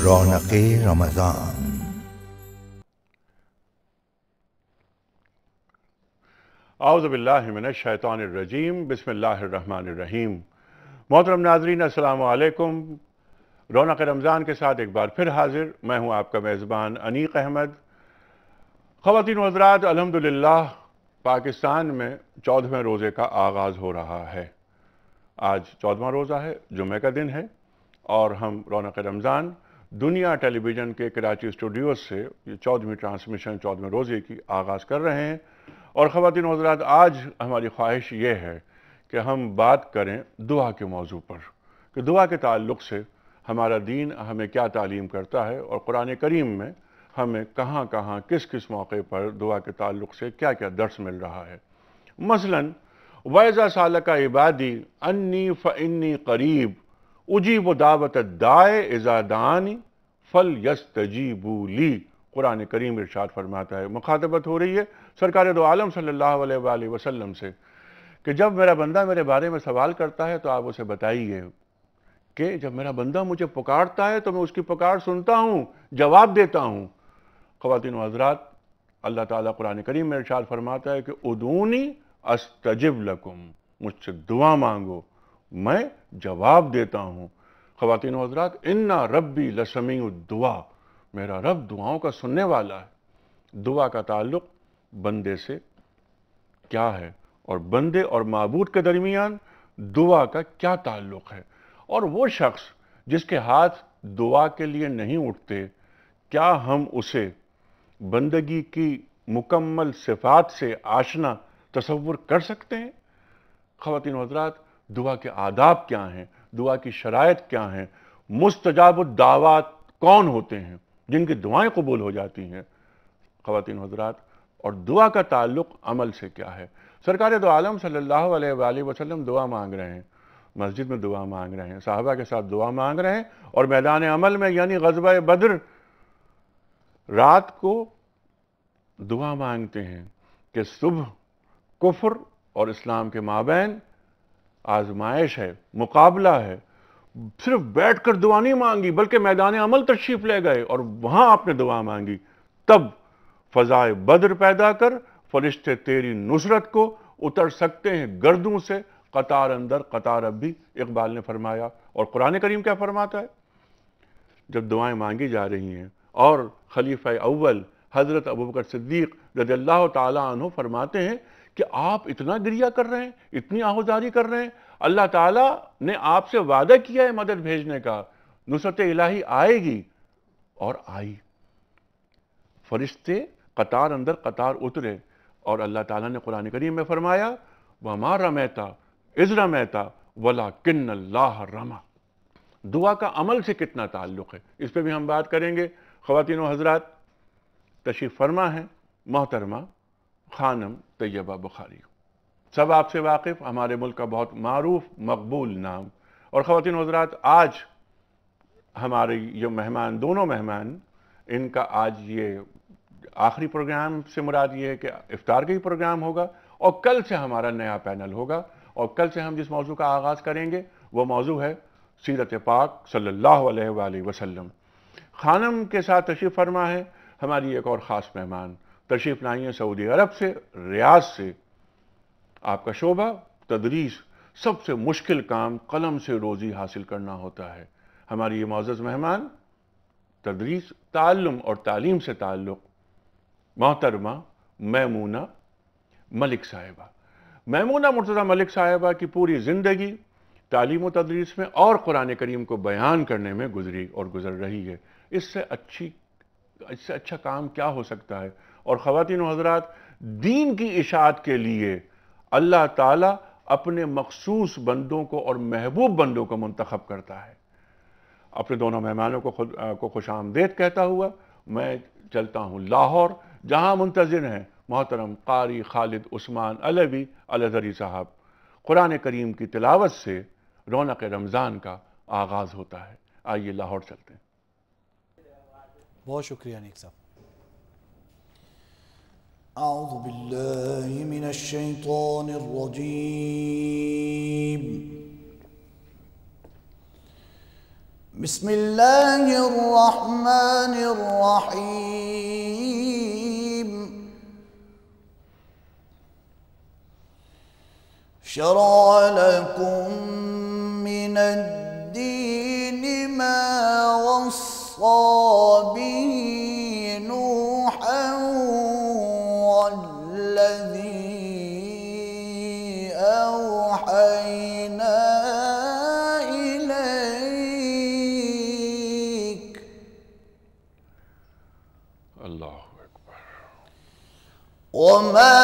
رونق رمضان۔ اعوذ باللہ من الشیطان الرجیم، بسم اللہ الرحمن الرحیم۔ محترم ناظرین، السلام علیکم۔ رونق رمضان کے ساتھ ایک بار پھر حاضر، میں ہوں آپ کا میزبان انیق احمد۔ خواتین و حضرات، الحمدللہ پاکستان میں 14ویں روزے کا آغاز ہو رہا ہے۔ آج 14واں روزہ ہے، جمعہ کا دن ہے، اور ہم رونق رمضان دنیا ٹیلی ویژن کے کراچی اسٹوڈیوز سے یہ 14ویں ٹرانسمیشن 14ویں روزے کی آغاز کر رہے ہیں۔ اور خواتین و حضرات، آج ہماری خواہش یہ ہے کہ ہم بات کریں دعا کے موضوع پر، کہ دعا کے تعلق سے ہمارا دین ہمیں کیا تعلیم کرتا ہے، اور قرآن کریم میں ہمیں کہاں کہاں کس کس موقع پر دعا کے تعلق سے کیا کیا درس مل رہا ہے۔ مثلاً وَإِذَا سَأَلَكَ عِبَادِي أَنِّي فَإِنِّي قَرِيبٌ أُجِيبُ دَعْوَةَ الدَّاعِ إِذَا دَعَانِ فَلْيَسْتَجِيبُوا لِي، قرآن کریم ارشاد فرماتا ہے، مخاطبت ہو رہی ہے سرکار دو عالم صلی اللہ علیہ وآلہ وسلم سے، کہ جب میرا بندہ میرے بارے میں سوال کرتا ہے تو آپ اسے بتائیے کہ جب میرا بندہ مجھے پکارتا ہے تو میں اس کی پکار سنتا ہوں، جواب دیتا ہوں۔ خواتین و حضرات، اللہ تعالیٰ قرآن کریم میں ارشاد فرماتا ہے کہ ادعونی استجب لکم، مجھ سے دعا مانگو، میں جواب دیتا ہوں۔ خواتین و حضرات، اِنَّ رَبِّي لَسَمِيعُ الدُّعَا، میرا رب دعاؤں کا سننے والا ہے۔ دعا کا تعلق بندے سے کیا ہے، اور بندے اور معبود کے درمیان دعا کا کیا تعلق ہے، اور وہ شخص جس کے ہاتھ دعا کے لیے نہیں اٹھتے، کیا ہم اسے بندگی کی مکمل صفات سے آشنا تصور کر سکتے ہیں؟ خواتین و حضرات، دعا کے آداب کیا ہیں، دعا کی شرائط کیا ہیں، مستجاب الدعوات کون ہوتے ہیں جن کی دعائیں قبول ہو جاتی ہیں؟ خواتین و حضرات، اور دعا کا تعلق عمل سے کیا ہے؟ سرکار دو عالم صلی اللہ علیہ وآلہ وسلم دعا مانگ رہے ہیں، مسجد میں دعا مانگ رہے ہیں، صحابہ کے ساتھ دعا مانگ رہے ہیں، اور میدان عمل میں یعنی غزوہ بدر رات کو دعا مانگتے ہیں کہ صبح کفر اور اسلام کے مابین آزمائش ہے، مقابلہ ہے۔ صرف بیٹھ کر دعا نہیں مانگی بلکہ میدان عمل تشریف لے گئے اور وہاں آپ نے دعا مانگی۔ تب فضائے بدر پیدا کر فرشتے تیری نصرت کو اتر سکتے ہیں گردوں سے، قطار اندر قطار اب بھی، اقبال نے فرمایا۔ اور قرآن کریم کیا فرماتا ہے؟ جب دعائیں مانگی جا رہی ہیں اور خلیفہ اول حضرت ابوبکر صدیق رضی اللہ تعالیٰ عنہ فرماتے ہیں کہ آپ اتنا گریہ کر رہے ہیں، اتنی آہوزاری کر رہے ہیں، اللہ تعالیٰ نے آپ سے وعدہ کیا ہے مدد بھیجنے کا، نصرت الہی آئے گی، اور آئی۔ فرشتے قطار اندر قطار اترے، اور اللہ تعالیٰ نے قرآن کریم میں فرمایا وَمَا رَمَيْتَ إِذْ رَمَيْتَ وَلَكِنَّ اللَّهَ رَمَى۔ دعا کا عمل سے کتنا تعلق ہے، اس پہ بھی ہم بات کریں گے۔ خواتین و حضرات، تشریف فرما ہے محترمہ خانم طیبہ بخاری، سب آپ سے واقف، ہمارے ملک کا بہت معروف مقبول نام۔ اور خواتین و حضرات، آج ہمارے یہ مہمان، دونوں مہمان، ان کا آج یہ آخری پروگرام سے مراد یہ ہے کہ افطار کا ہی پروگرام ہوگا، اور کل سے ہمارا نیا پینل ہوگا، اور کل سے ہم جس موضوع کا آغاز کریں گے وہ موضوع ہے سیرت پاک صلی اللہ علیہ وآلہ وسلم۔ خانم کے ساتھ تشریف فرما ہے ہماری ایک اور خاص مہمان، تشریف لائی ہیں سعودی عرب سے، ریاض سے۔ آپ کا شعبہ تدریس، سب سے مشکل کام قلم سے روزی حاصل کرنا ہوتا ہے۔ ہماری یہ معزز مہمان، تدریس، تعلم اور تعلیم سے تعلق، محترمہ میمونہ ملک صاحبہ۔ میمونہ مرتضیٰ ملک صاحبہ کی پوری زندگی تعلیم و تدریس میں اور قرآن کریم کو بیان کرنے میں گزری اور گزر رہی ہے۔ اس سے اچھا کام کیا ہو سکتا ہے؟ اور خواتین و حضرات، دین کی اشاعت کے لیے اللہ تعالیٰ اپنے مخصوص بندوں کو اور محبوب بندوں کو منتخب کرتا ہے۔ اپنے دونوں مہمانوں کو خوش آمدید کہتا ہوا میں چلتا ہوں لاہور، جہاں منتظر ہیں محترم قاری خالد عثمان علوی الازہری صاحب۔ قرآن کریم کی تلاوت سے رونق رمضان کا آغاز ہوتا ہے۔ آئیے لاہور چلتے ہیں۔ بہت شکریہ نیک صاحب۔ اعوذ باللہ من الشیطان الرجیم، بسم الله الرحمن الرحيم شرع لكم من الدين ما وصى به نوحا والذي أوحينا إليك اللہ اکبر وما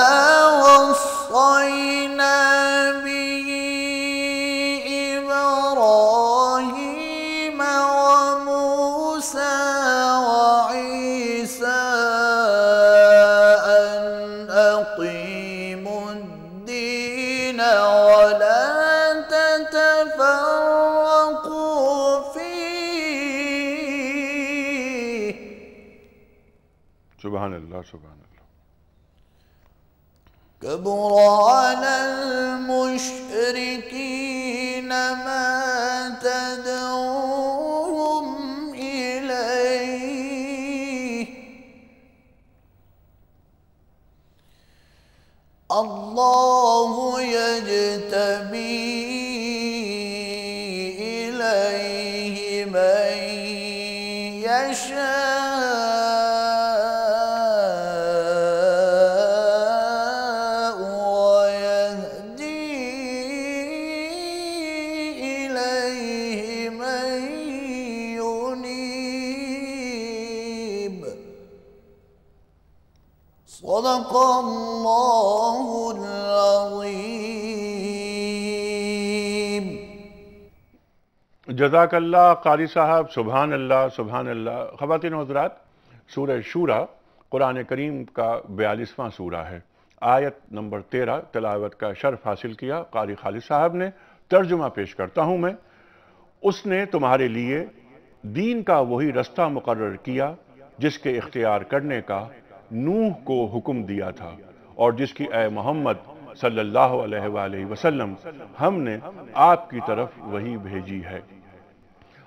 وصينا به إبراهيم وموسى وعيسى أن أقيموا الدين ولا تتفرقوا فيه سبحان اللہ سبحان اللہ كبر على المشركين ما تدعوهم إليه الله يجتبي إليه من يشاء ويهدي إليه من ينيب صدق الله العظيم جزاک اللہ قاری صاحب، سبحان اللہ سبحان اللہ۔ خواتین و حضرات، سورہ شورا قرآن کریم کا 42واں سورہ ہے۔ آیت نمبر 13 تلاوت کا شرف حاصل کیا قاری خالد صاحب نے۔ ترجمہ پیش کرتا ہوں میں۔ اس نے تمہارے لیے دین کا وہی رستہ مقرر کیا جس کے اختیار کرنے کا نوح کو حکم دیا تھا، اور جس کی اے محمد صلی اللہ علیہ وآلہ وسلم ہم نے آپ کی طرف وہی بھیجی ہے،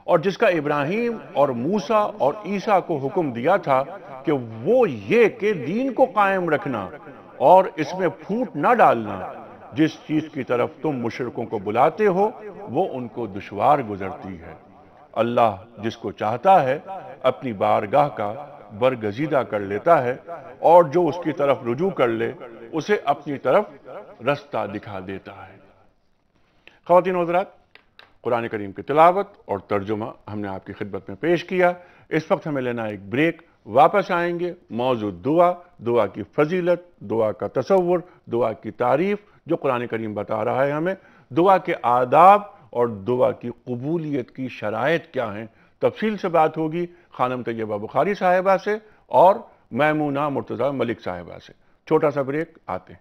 اور جس کا ابراہیم اور موسیٰ اور عیسیٰ کو حکم دیا تھا کہ وہ یہ کہ دین کو قائم رکھنا اور اس میں پھوٹ نہ ڈالنا۔ جس چیز کی طرف تم مشرکوں کو بلاتے ہو وہ ان کو دشوار گزرتی ہے۔ اللہ جس کو چاہتا ہے اپنی بارگاہ کا برگزیدہ کر لیتا ہے، اور جو اس کی طرف رجوع کر لے اسے اپنی طرف رستہ دکھا دیتا ہے۔ خواتین و حضرات، قرآن کریم کی تلاوت اور ترجمہ ہم نے آپ کی خدمت میں پیش کیا۔ اس وقت ہمیں لینا ایک بریک، واپس آئیں گے۔ موضوع دعا کی فضیلت، دعا کا تصور، دعا کی تعریف جو قرآن کریم بتا رہا ہے ہمیں، دعا کے آداب اور دعا کی قبولیت کی شرائط کیا ہیں، تفصیل سے بات ہوگی خانم طیبہ بخاری صاحبہ سے اور میمونہ مرتضی ملک صاحبہ سے۔ چھوٹا سا بریک، آتے ہیں۔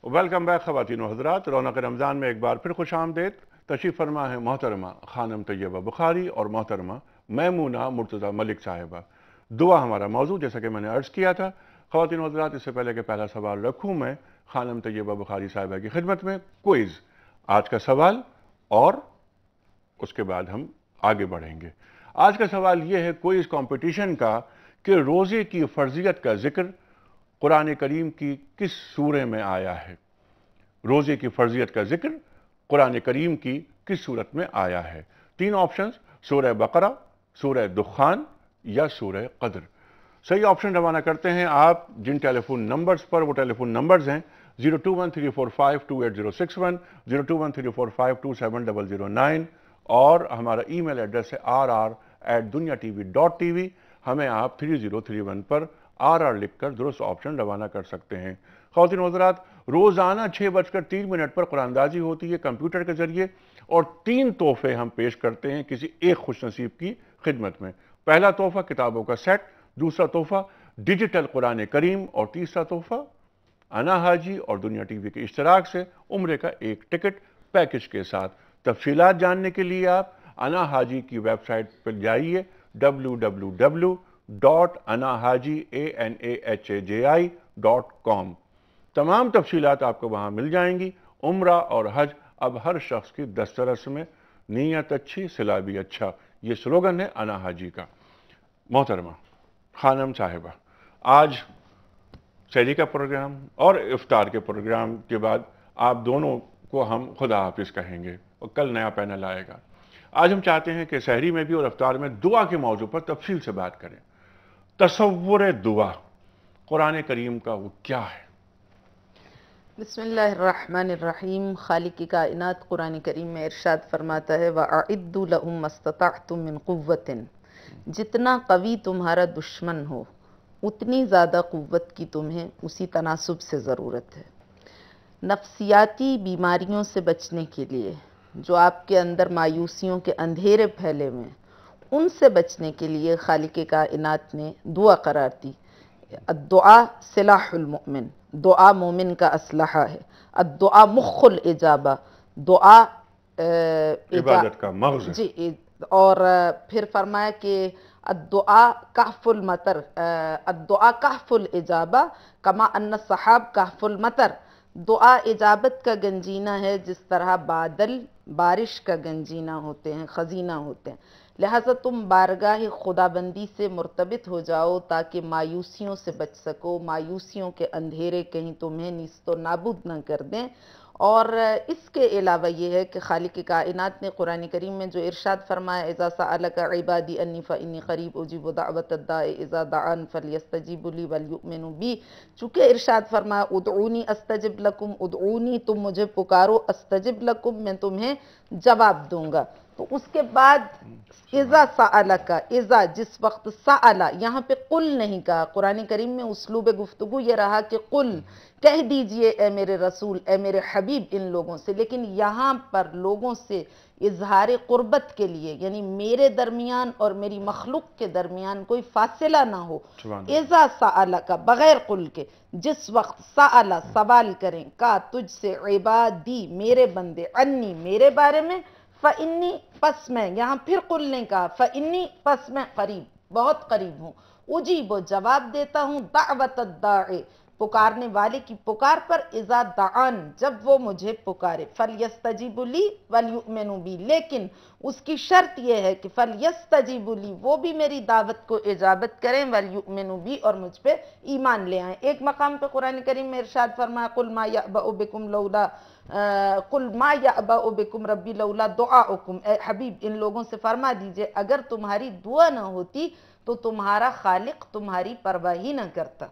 ویلکم بیک خواتین و حضرات، رونق رمضان میں ایک بار پھر خوش آمدید۔ تشریف فرما ہے محترمہ خانم طیبہ بخاری اور محترمہ میمونہ مرتضی ملک صاحبہ۔ دعا ہمارا موضوع، جیسا کہ میں نے عرض کیا تھا۔ خواتین و حضرات، اس سے پہلے کہ پہلا سوال رکھوں میں خانم طیبہ بخاری صاحبہ کی خدمت میں، کوئز آج کا سوال اور اس کے بعد ہم آگے بڑھیں گے۔ آج کا سوال یہ ہے کوئز کمپٹیشن کا کہ روزے کی فرضیت کا ذکر قرآن کریم کی کس سورہ میں آیا ہے؟ روزے کی فرضیت کا ذکر قرآن کریم کی کس سورت میں آیا ہے؟ تین آپشنز، سورہ بقرہ، سورہ دخان یا سورہ قدر۔ صحیح آپشن روانہ کرتے ہیں آپ جن ٹیلی فون نمبرز پر، وہ ٹیلی فون نمبرز ہیں 02134528061، 02134527009 اور ہمارا ای میل ایڈریس ہے rr@dunyatv.tv۔ ہمیں آپ 3031 پر RR لکھ کر درست آپشن روانہ کر سکتے ہیں۔ خواتین و حضرات، روزانہ 6:03 پر قرآن اندازی ہوتی ہے کمپیوٹر کے ذریعے، اور 3 تحفے ہم پیش کرتے ہیں کسی ایک خوش نصیب کی خدمت میں۔ پہلا تحفہ کتابوں کا سیٹ، دوسرا تحفہ ڈیجیٹل قرآن کریم، اور تیسرا تحفہ انا حاجی اور دنیا ٹی وی کے اشتراک سے عمرے کا ایک ٹکٹ پیکج کے ساتھ۔ تفصیلات جاننے کے لیے آپ انا حاجی کی ویب سائٹ پر جائیے www www.anahaji.com. تمام تفصیلات آپ کو وہاں مل جائیں گی. عمرہ اور حج اب ہر شخص کی دسترس میں. نیت اچھی صلہ بھی اچھا، یہ سلوگن ہے انا حاجی کا. محترمہ خانم صاحبہ، آج سحری کا پروگرام اور افطار کے پروگرام کے بعد آپ دونوں کو ہم خدا حافظ کہیں گے اور کل نیا پینل آئے گا. آج ہم چاہتے ہیں کہ سحری میں بھی اور افطار میں دعا کے موضوع پر تفصیل سے بات کریں. تصور دعا قرآن کریم کا وہ کیا ہے؟ بسم اللہ الرحمن الرحیم. خالق کائنات قرآن کریم میں ارشاد فرماتا ہے وَأَعِدُّوا لَهُمْ مَا اسْتَطَعْتُم مِّن قُوَّةٍ. جتنا قوی تمہارا دشمن ہو اتنی زیادہ قوت کی تمہیں اسی تناسب سے ضرورت ہے. نفسیاتی بیماریوں سے بچنے کے لیے جو آپ کے اندر مایوسیوں کے اندھیرے پھیلے ہوئے ہیں ان سے بچنے کے لیے خالق کائنات نے دعا قرار دی. الدعا سلاح المؤمن، دعا مومن کا اسلحہ ہے. الدعا مخ الاجابہ، دعا عبادت کا مغز ہے. جی. اور پھر فرمایا کہ الدعا کہف المطر، الدعا کہف الاجابہ کما ان السحاب کہف المطر. دعا اجابت کا گنجینہ ہے جس طرح بادل بارش کا گنجینہ ہوتے ہیں، خزینہ ہوتے ہیں. لہٰذا تم بارگاہ خدا بندی سے مرتبط ہو جاؤ تاکہ مایوسیوں سے بچ سکو، مایوسیوں کے اندھیرے کہیں تمہیں نیست و نابود نہ کر دیں. اور اس کے علاوہ یہ ہے کہ خالق کائنات نے قرآن کریم میں جو ارشاد فرمایا اذا سألک عبادی انی فانی قریب اجیب دعوت الداع اذا دعان فلیستجیبوا لی ولیؤمنوا بی. چونکہ ارشاد فرمایا ادعونی استجب لکم، ادعونی تم مجھے پکارو، استجب لکم میں تمہیں جواب دوں گا. تو اس کے بعد اذا سألک، اذا جس وقت سأل، یہاں پہ قل نہیں کہا. قرآن کریم میں اسلوب گفتگو یہ رہا کہ قل کہہ دیجئے اے میرے رسول، اے میرے حبیب ان لوگوں سے. لیکن یہاں پر لوگوں سے اظہار قربت کے لیے یعنی میرے درمیان اور میری مخلوق کے درمیان کوئی فاصلہ نہ ہو. اذا سألک بغیر قل کے جس وقت سأل سوال کریں کا تجھ سے عبادی میرے بندے، انی میرے بارے میں، فَإِنِّي پس میں، یہاں پھر قل نہیں کہا، فَإِنِّي پس میں قریب بہت قریب ہوں، اجیب جواب دیتا ہوں دعوت الداع پکارنے والے کی پکار پر، اذا دعان جب وہ مجھے پکارے، فَلْيَسْتَجِيبُوا لِي وَلْيُؤْمِنُوا بِي. لیکن اس کی شرط یہ ہے کہ فَلْيَسْتَجِيبُوا لِي وہ بھی میری دعوت کو اجابت کریں، وَلْيُؤْمِنُوا بِي اور مجھ پہ ایمان لے آئیں. ایک مقام پہ قرآن کریم میں ارشاد فرمایا قُلْ مَا يَأْبَأُ بِكُمْ لَوْلَا قُلْ مَا يَأْبَأُ بِكُمْ رَبِّي لَوْلَا دُعَاؤُكُمْ. اے حبیب ان لوگوں سے فرما دیجئے اگر تمہاری دعا نہ ہوتی تو تمہارا خالق تمہاری پرواہ ہی نہ کرتا.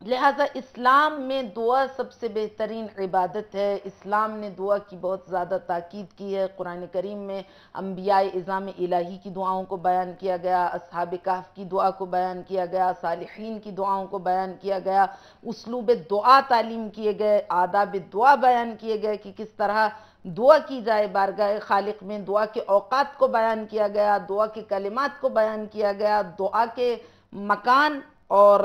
لہٰذا اسلام میں دعا سب سے بہترین عبادت ہے. اسلام نے دعا کی بہت زیادہ تاکید کی ہے. قرآن کریم میں انبیاء اعظام الہی کی دعاؤں کو بیان کیا گیا، اصحاب کہف کی دعا کو بیان کیا گیا، صالحین کی دعاؤں کو بیان کیا گیا، اسلوب دعا تعلیم کیے گئے، آداب دعا بیان کیے گئے کہ کس طرح دعا کی جائے بارگاہ خالق میں. دعا کے اوقات کو بیان کیا گیا، دعا کے کلمات کو بیان کیا گیا، دعا کے مکان اور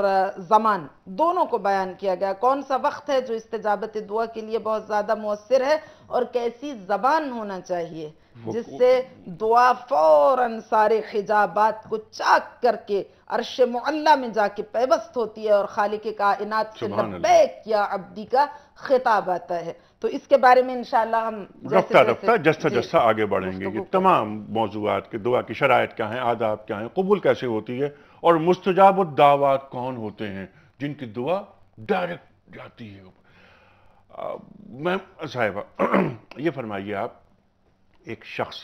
زمان دونوں کو بیان کیا گیا. کون سا وقت ہے جو استجابت دعا کے لیے بہت زیادہ مؤثر ہے اور کیسی زبان ہونا چاہیے جس سے دعا فوراً سارے حجابات کو چاک کر کے عرش معلی میں جا کے پیوست ہوتی ہے اور خالق کائنات سے لبیک یا عبدی کا خطاب آتا ہے. تو اس کے بارے میں انشاءاللہ ہم جیسے جیسا آگے بڑھیں گے. یہ تمام موضوعات کے دعا کی شرائط کیا ہیں، آداب کیا ہیں، قبول کیسے ہوتی ہے اور مستجاب الدعوات کون ہوتے ہیں جن کی دعا ڈائریکٹ جاتی ہے. میں صاحبہ یہ فرمائیے، آپ ایک شخص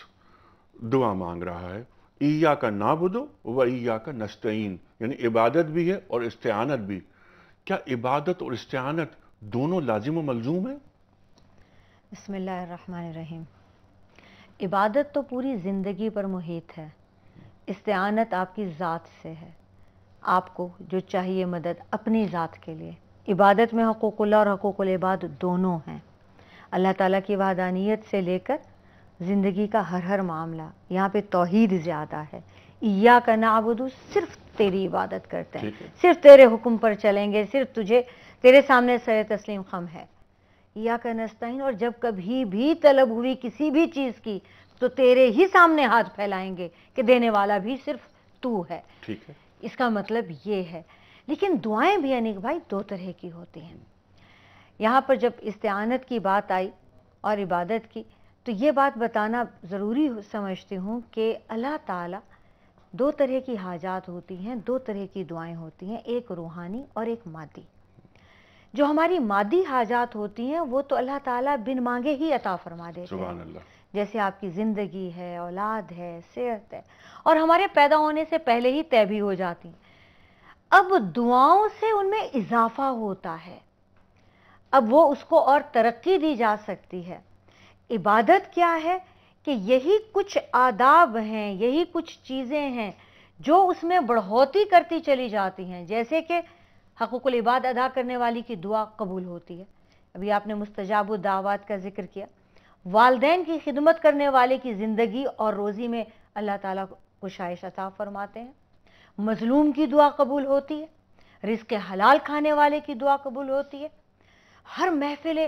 دعا مانگ رہا ہے، ایاک نعبد و ایاک نستعین، یعنی عبادت بھی ہے اور استعانت بھی. کیا عبادت اور استعانت دونوں لازم و ملزوم ہیں؟ بسم اللہ الرحمن الرحیم. عبادت تو پوری زندگی پر محیط ہے، استعانت آپ کی ذات سے ہے. آپ کو جو چاہیے مدد اپنی ذات کے لیے. عبادت میں حقوق اللہ اور حقوق العباد دونوں ہیں. اللہ تعالیٰ کی وحدانیت سے لے کر زندگی کا ہر معاملہ، یہاں پہ توحید زیادہ ہے. ایاک نعبد صرف تیری عبادت کرتے ہیں، صرف تیرے حکم پر چلیں گے، صرف تیرے سامنے سر تسلیم خم ہے. ایاک نستعین اور جب کبھی بھی طلب ہوئی کسی بھی چیز کی تو تیرے ہی سامنے ہاتھ پھیلائیں گے کہ دینے والا بھی صرف تو ہے، ٹھیک ہے، اس کا مطلب یہ ہے۔ لیکن دعائیں بھی انیک بھائی دو طرح کی ہوتی ہیں۔ یہاں پر جب استعانت کی بات آئی اور عبادت کی تو یہ بات بتانا ضروری سمجھتی ہوں کہ اللہ تعالیٰ دو طرح کی حاجات ہوتی ہیں، دو طرح کی دعائیں ہوتی ہیں، ایک روحانی اور ایک مادی۔ جو ہماری مادی حاجات ہوتی ہیں وہ تو اللہ تعالیٰ بن مانگے ہی عطا فرما دیتے سبحان ہیں، اللہ، جیسے آپ کی زندگی ہے، اولاد ہے، صحت ہے، اور ہمارے پیدا ہونے سے پہلے ہی طے بھی ہو جاتی ہیں۔ اب دعاؤں سے ان میں اضافہ ہوتا ہے، اب وہ اس کو اور ترقی دی جا سکتی ہے۔ عبادت کیا ہے کہ یہی کچھ آداب ہیں، یہی کچھ چیزیں ہیں جو اس میں بڑھوتی کرتی چلی جاتی ہیں، جیسے کہ حقوق العباد ادا کرنے والی کی دعا قبول ہوتی ہے۔ ابھی آپ نے مستجاب الدعوات کا ذکر کیا، والدین کی خدمت کرنے والے کی زندگی اور روزی میں اللہ تعالیٰ گشائش عطا فرماتے ہیں، مظلوم کی دعا قبول ہوتی ہے، رزق حلال کھانے والے کی دعا قبول ہوتی ہے، ہر محفل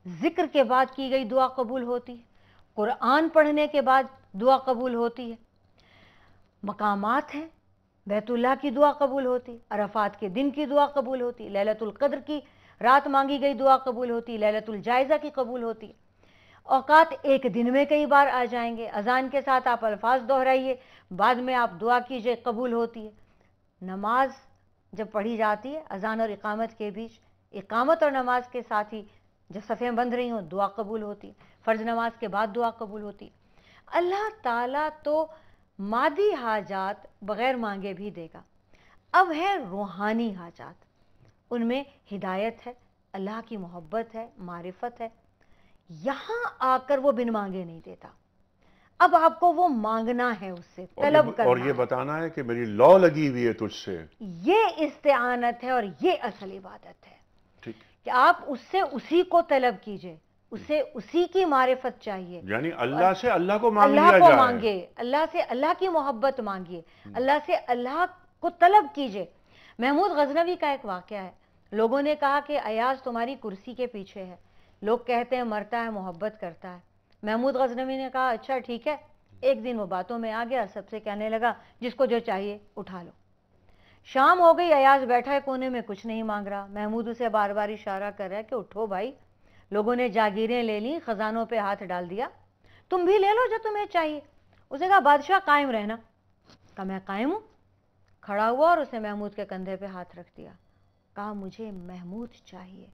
ذکر کے بعد کی گئی دعا قبول ہوتی ہے، قرآن پڑھنے کے بعد دعا قبول ہوتی ہے، مقامات ہیں، بیت اللہ کی دعا قبول ہوتی، عرفات کے دن کی دعا قبول ہوتی، لیلۃ القدر کی رات مانگی گئی دعا قبول ہوتی، لیلۃ الجائزہ کی قبول ہوتی۔ اوقات ایک دن میں کئی بار آ جائیں گے، اذان کے ساتھ آپ الفاظ دہرائیے، بعد میں آپ دعا کیجئے، قبول ہوتی ہے۔ نماز جب پڑھی جاتی ہے اذان اور اقامت کے بیچ، اقامت اور نماز کے ساتھ ہی جب صفیں بند رہی ہوں دعا قبول ہوتی، فرض نماز کے بعد دعا قبول ہوتی۔ اللہ تعالیٰ تو مادی حاجات بغیر مانگے بھی دے گا۔ اب ہے روحانی حاجات، ان میں ہدایت ہے، اللہ کی محبت ہے، معرفت ہے، یہاں آ کر وہ بن مانگے نہیں دیتا، اب آپ کو وہ مانگنا ہے، اس سے طلب کرنا اور یہ بتانا ہے کہ میری لو لگی ہوئی ہے تجھ سے، یہ استعانت ہے اور یہ اصل عبادت ہے ٹھیک، کہ آپ اس سے اسی کو طلب کیجئے، اسے اسی کی معرفت چاہیے، یعنی اللہ سے اللہ کو مانگ اللہ لیا کو جائے، مانگے، اللہ سے اللہ کی محبت مانگیے، اللہ سے اللہ کو طلب کیجئے۔ محمود غزنوی کا ایک واقعہ ہے، لوگوں نے کہا کہ ایاز تمہاری کرسی کے پیچھے ہے، لوگ کہتے ہیں مرتا ہے محبت کرتا ہے۔ محمود غزنوی نے کہا اچھا ٹھیک ہے، ایک دن وہ باتوں میں آ گیا، سب سے کہنے لگا جس کو جو چاہیے اٹھا لو۔ شام ہو گئی، ایاز بیٹھا ہے کونے میں، کچھ نہیں مانگ رہا، محمود اسے بار بار اشارہ کر رہا ہے کہ اٹھو بھائی، لوگوں نے جاگیریں لے لی، خزانوں پہ ہاتھ ڈال دیا، تم بھی لے لو جو تمہیں چاہیے۔ اسے کہا بادشاہ قائم رہنا، کہا میں قائم ہوں۔ کھڑا ہوا اور اسے محمود کے کندھے پہ ہاتھ رکھ دیا، کہا مجھے محمود چاہیے۔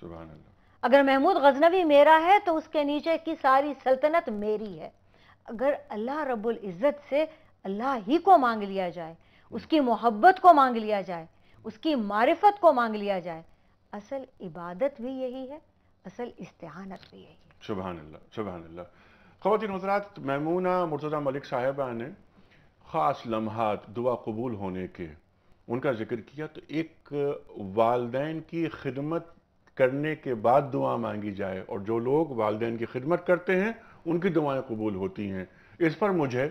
سبحان اللہ، اگر محمود غزنوی میرا ہے تو اس کے نیچے کی ساری سلطنت میری ہے۔ اگر اللہ رب العزت سے اللہ ہی کو مانگ لیا جائے، اس کی محبت کو مانگ لیا جائے، اس کی معرفت کو مانگ لیا جائے، اصل عبادت بھی یہی ہے، اصل استعانت بھی یہی ہے۔ سبحان اللہ، سبحان اللہ۔ خواتین حضرات، میمونہ مرتضیٰ ملک صاحبہ نے خاص لمحات دعا قبول ہونے کے ان کا ذکر کیا، تو ایک والدین کی خدمت کرنے کے بعد دعا مانگی جائے، اور جو لوگ والدین کی خدمت کرتے ہیں ان کی دعائیں قبول ہوتی ہیں۔ اس پر مجھے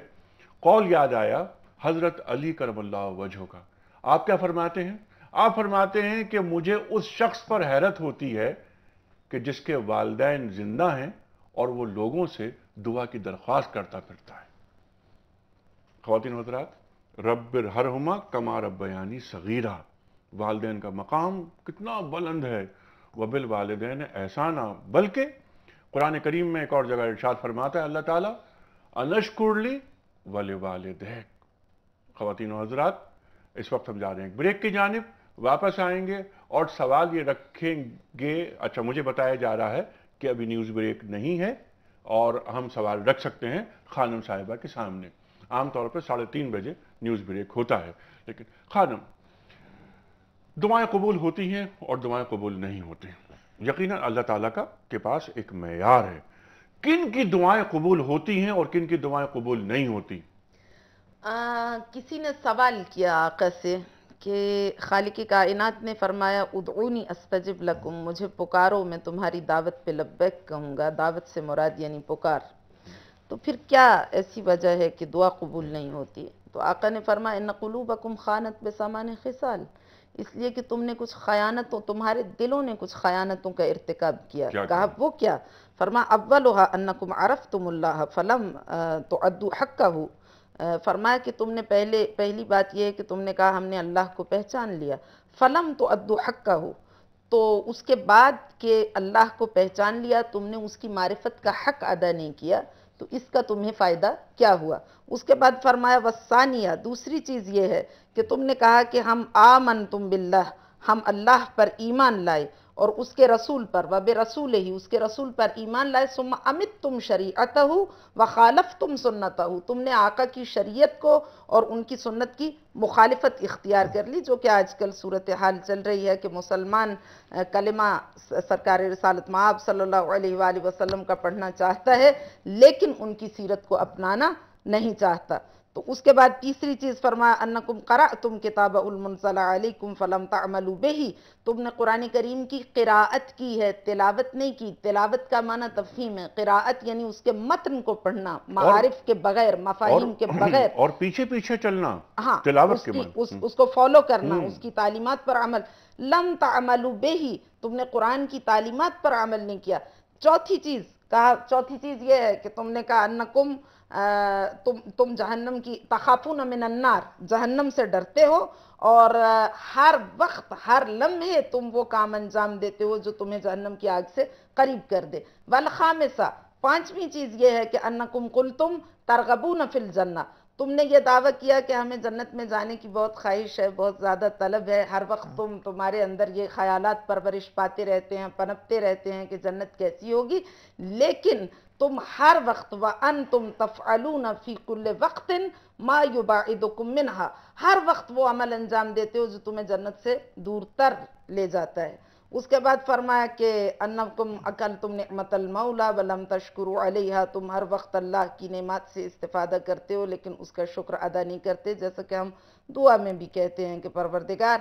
قول یاد آیا حضرت علی کرم اللہ وجہہ کا۔ آپ کیا فرماتے ہیں؟ آپ فرماتے ہیں کہ مجھے اس شخص پر حیرت ہوتی ہے کہ جس کے والدین زندہ ہیں اور وہ لوگوں سے دعا کی درخواست کرتا پھرتا ہے۔ خواتین حضرات، رب ارحمہما کما ربیانی صغیرا، والدین کا مقام کتنا بلند ہے، وبالوالدین احسانا، بلکہ قرآن کریم میں ایک اور جگہ ارشاد فرماتا ہے اللہ تعالیٰ انشکر لی ولوالدیک۔ خواتین و حضرات، اس وقت ہم جا رہے ہیں ایک بریک کی جانب، واپس آئیں گے اور سوال یہ رکھیں گے، اچھا مجھے بتایا جا رہا ہے کہ ابھی نیوز بریک نہیں ہے اور ہم سوال رکھ سکتے ہیں خانم صاحبہ کے سامنے۔ عام طور پہ 3:30 بجے نیوز بریک ہوتا ہے، لیکن خانم، دعائیں قبول ہوتی ہیں اور دعائیں قبول نہیں ہوتی ہیں۔ یقیناً اللہ تعالیٰ کے پاس ایک معیار ہے، کن کی دعائیں قبول ہوتی ہیں اور کن کی دعائیں قبول نہیں ہوتی۔ کسی نے سوال کیا آقا سے کہ خالق کائنات نے فرمایا ادعونی استجب لکم، مجھے پکارو میں تمہاری دعوت پہ لبیک کہوں گا، دعوت سے مراد یعنی پکار، تو پھر کیا ایسی وجہ ہے کہ دعا قبول نہیں ہوتی؟ تو آقا نے فرمایا ان قلوبکم خانت بثمان خصال، اس لیے کہ تم نے کچھ خیانتوں، تمہارے دلوں نے کچھ خیانتوں کا ارتکاب کیا۔ کہا وہ کیا؟ فرمایا اولھا انکم عرفتم اللہ فلم تعدوا حقہ فرمایا کہ تم نے پہلی بات یہ ہے کہ تم نے کہا ہم نے اللہ کو پہچان لیا، فلم تو ادو حق کا ہو، تو اس کے بعد کہ اللہ کو پہچان لیا تم نے اس کی معرفت کا حق ادا نہیں کیا، تو اس کا تمہیں فائدہ کیا ہوا؟ اس کے بعد فرمایا وثانیہ، دوسری چیز یہ ہے کہ تم نے کہا کہ ہم آمنتم باللہ، ہم اللہ پر ایمان لائے اور اس کے رسول پر، وبرسولہ، اس کے رسول پر ایمان لائے، ثم امتتم شریعتہ وخالفتم سنتہ، تم نے آقا کی شریعت کو اور ان کی سنت کی مخالفت اختیار کر لی، جو کہ آج کل صورتحال چل رہی ہے کہ مسلمان کلمہ سرکار رسالت مآب صلی اللہ علیہ وآلہ وسلم کا پڑھنا چاہتا ہے لیکن ان کی سیرت کو اپنانا نہیں چاہتا۔ تو اس کے بعد تیسری چیز فرمایا انکم قرأتم کتاب المنزل علیکم فلم تعملوا بہ، تم نے قرآن کریم کی قراءت کی ہے، تلاوت نہیں کی۔ تلاوت کا معنی تفہیم ہے، قراءت یعنی اس کے متن کو پڑھنا، معارف کے بغیر، مفاہیم کے بغیر، اور پیچھے پیچھے چلنا، ہاں تلاوت کے معنی اس کو فالو کرنا، اس کی تعلیمات پر عمل۔ لم تعملوا بہ، تم نے قرآن کی تعلیمات پر عمل نہیں کیا۔ چوتھی چیز یہ ہے کہ تم نے کہا انکم تم جہنم کی تخافون من النار، جہنم سے ڈرتے ہو اور ہر وقت ہر لمحے تم وہ کام انجام دیتے ہو جو تمہیں جہنم کی آگ سے قریب کر دے۔ والخامسہ، پانچویں چیز یہ ہے کہ انکم قلتم ترغبون فی الجنہ، تم نے یہ دعویٰ کیا کہ ہمیں جنت میں جانے کی بہت خواہش ہے، بہت زیادہ طلب ہے، ہر وقت تمہارے اندر یہ خیالات پرورش پاتے رہتے ہیں، پنپتے رہتے ہیں کہ جنت کیسی ہوگی، لیکن تم ہر وقت وَأَنْتُمْ تَفْعَلُونَ فِي كُلِّ وَقْتٍ مَا يُبَعِدُكُمْ مِنْهَا، ہر وقت وہ عمل انجام دیتے ہو جو تمہیں جنت سے دور تر لے جاتا ہے۔ اس کے بعد فرمایا کہ انکم اکلتم نعمت المولا ولم تشکروا علیہا، تم ہر وقت اللہ کی نعمت سے استفادہ کرتے ہو لیکن اس کا شکر ادا نہیں کرتے، جیسا کہ ہم دعا میں بھی کہتے ہیں کہ پروردگار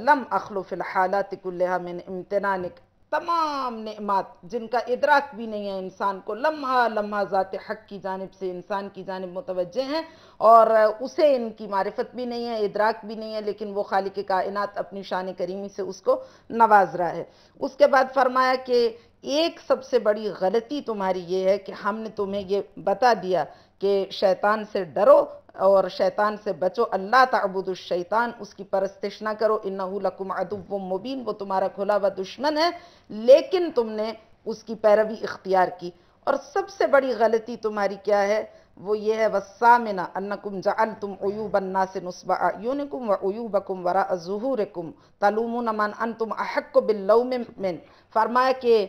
لم اخلو فی الحالات کلہا من امتنانک، تمام نعمات جن کا ادراک بھی نہیں ہے انسان کو، لمحہ لمحہ ذات حق کی جانب سے انسان کی جانب متوجہ ہیں اور اسے ان کی معرفت بھی نہیں ہے، ادراک بھی نہیں ہے، لیکن وہ خالق کائنات اپنی شان کریمی سے اس کو نواز رہا ہے۔ اس کے بعد فرمایا کہ ایک سب سے بڑی غلطی تمہاری یہ ہے کہ ہم نے تمہیں یہ بتا دیا کہ شیطان سے ڈرو اور شیطان سے بچو، اللہ تعبد الشیطان، اس کی پرستش نہ کرو، انہو لکم عدو مبین، وہ تمہارا کھلا ہوا دشمن ہے، لیکن تم نے اس کی پیروی اختیار کی۔ اور سب سے بڑی غلطی تمہاری کیا ہے؟ وہ یہ ہے وَالثَّامِنَ أَنَّكُمْ جَعَلْتُمْ عُيُوبَ النَّاسِ نُصْبَ أَعْيُنِكُمْ وَعُيُوبَكُمْ وَرَاءَ ظُهُورِكُمْ تَلُومُونَ مَنْ أَنْتُمْ أَحَقُّ بِاللَّوْمِ مِنْ، فرمایا کہ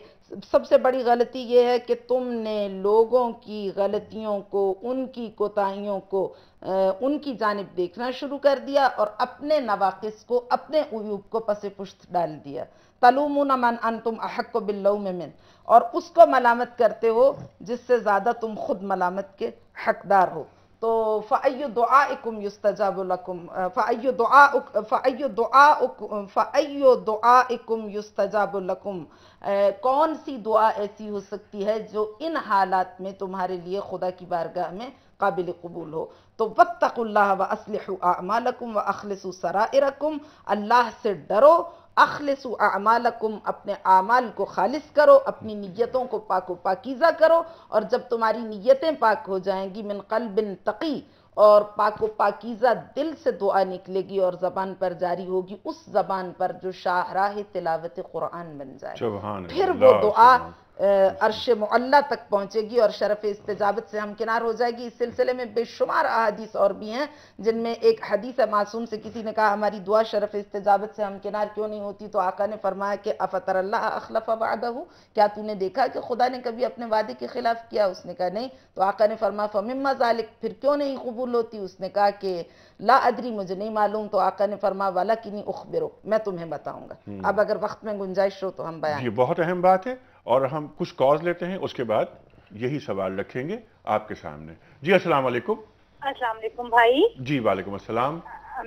سب سے بڑی غلطی یہ ہے کہ تم نے لوگوں کی غلطیوں کو، ان کی کوتاہیوں کو ان کی جانب دیکھنا شروع کر دیا اور اپنے نواقص کو، اپنے عیوب کو پس پشت ڈال دیا۔ تلومون من انتم احق باللوم من، اور اس کو ملامت کرتے ہو جس سے زیادہ تم خود ملامت کے حقدار ہو۔ تو فَأَيُّ دُعَائِكُمْ يُسْتَجَابُ لَكُمْ فَأَيُّ دُعَائِكُمْ يُسْتَجَابُ لَكُمْ، کون سی دعا ایسی ہو سکتی ہے جو ان حالات میں تمہارے لیے خدا کی بارگاہ میں قابل قبول ہو؟ تو وَاتَّقُوا اللَّهَ وَأَصْلِحُوا أَعْمَالَكُمْ وَأَخْلِصُوا سَرَائِرَكُمْ، اللہ سے ڈرو، اخلصوا اعمالکم، اپنے اعمال کو خالص کرو، اپنی نیتوں کو پاک و پاکیزہ کرو، اور جب تمہاری نیتیں پاک ہو جائیں گی من قلب تقی، اور پاک و پاکیزہ دل سے دعا نکلے گی اور زبان پر جاری ہوگی، اس زبان پر جو شاہراہ تلاوت قرآن بن جائے، سبحان پھر اللہ، وہ دعا سبحان عرش معلیٰ تک پہنچے گی اور شرف استجابت سے ہمکنار ہو جائے گی۔ اس سلسلے میں بے شمار احادیث اور بھی ہیں، جن میں ایک حدیث معصوم سے کسی نے کہا ہماری دعا شرف استجابت سے ہمکنار کیوں نہیں ہوتی؟ تو آقا نے فرمایا کہ افتر اللہ اخلف وعدہ، کیا تو نے دیکھا کہ خدا نے کبھی اپنے وعدے کے خلاف کیا؟ اس نے کہا نہیں۔ تو آقا نے فرمایا فمما ذالک، پھر کیوں نہیں قبول ہوتی؟ اس نے کہا کہ لا ادری، مجھے نہیں معلوم۔ تو آقا نے فرمایا ولکنی اخبرک، میں تمہیں بتاؤں گا۔ اب اگر وقت میں گنجائش ہو تو ہم بیان۔ یہ بہت اہم بات ہے، اور ہم کچھ کاز لیتے ہیں، اس کے بعد یہی سوال رکھیں گے آپ کے سامنے۔ جی السلام علیکم۔ السلام علیکم بھائی۔ جی وعلیکم السلام۔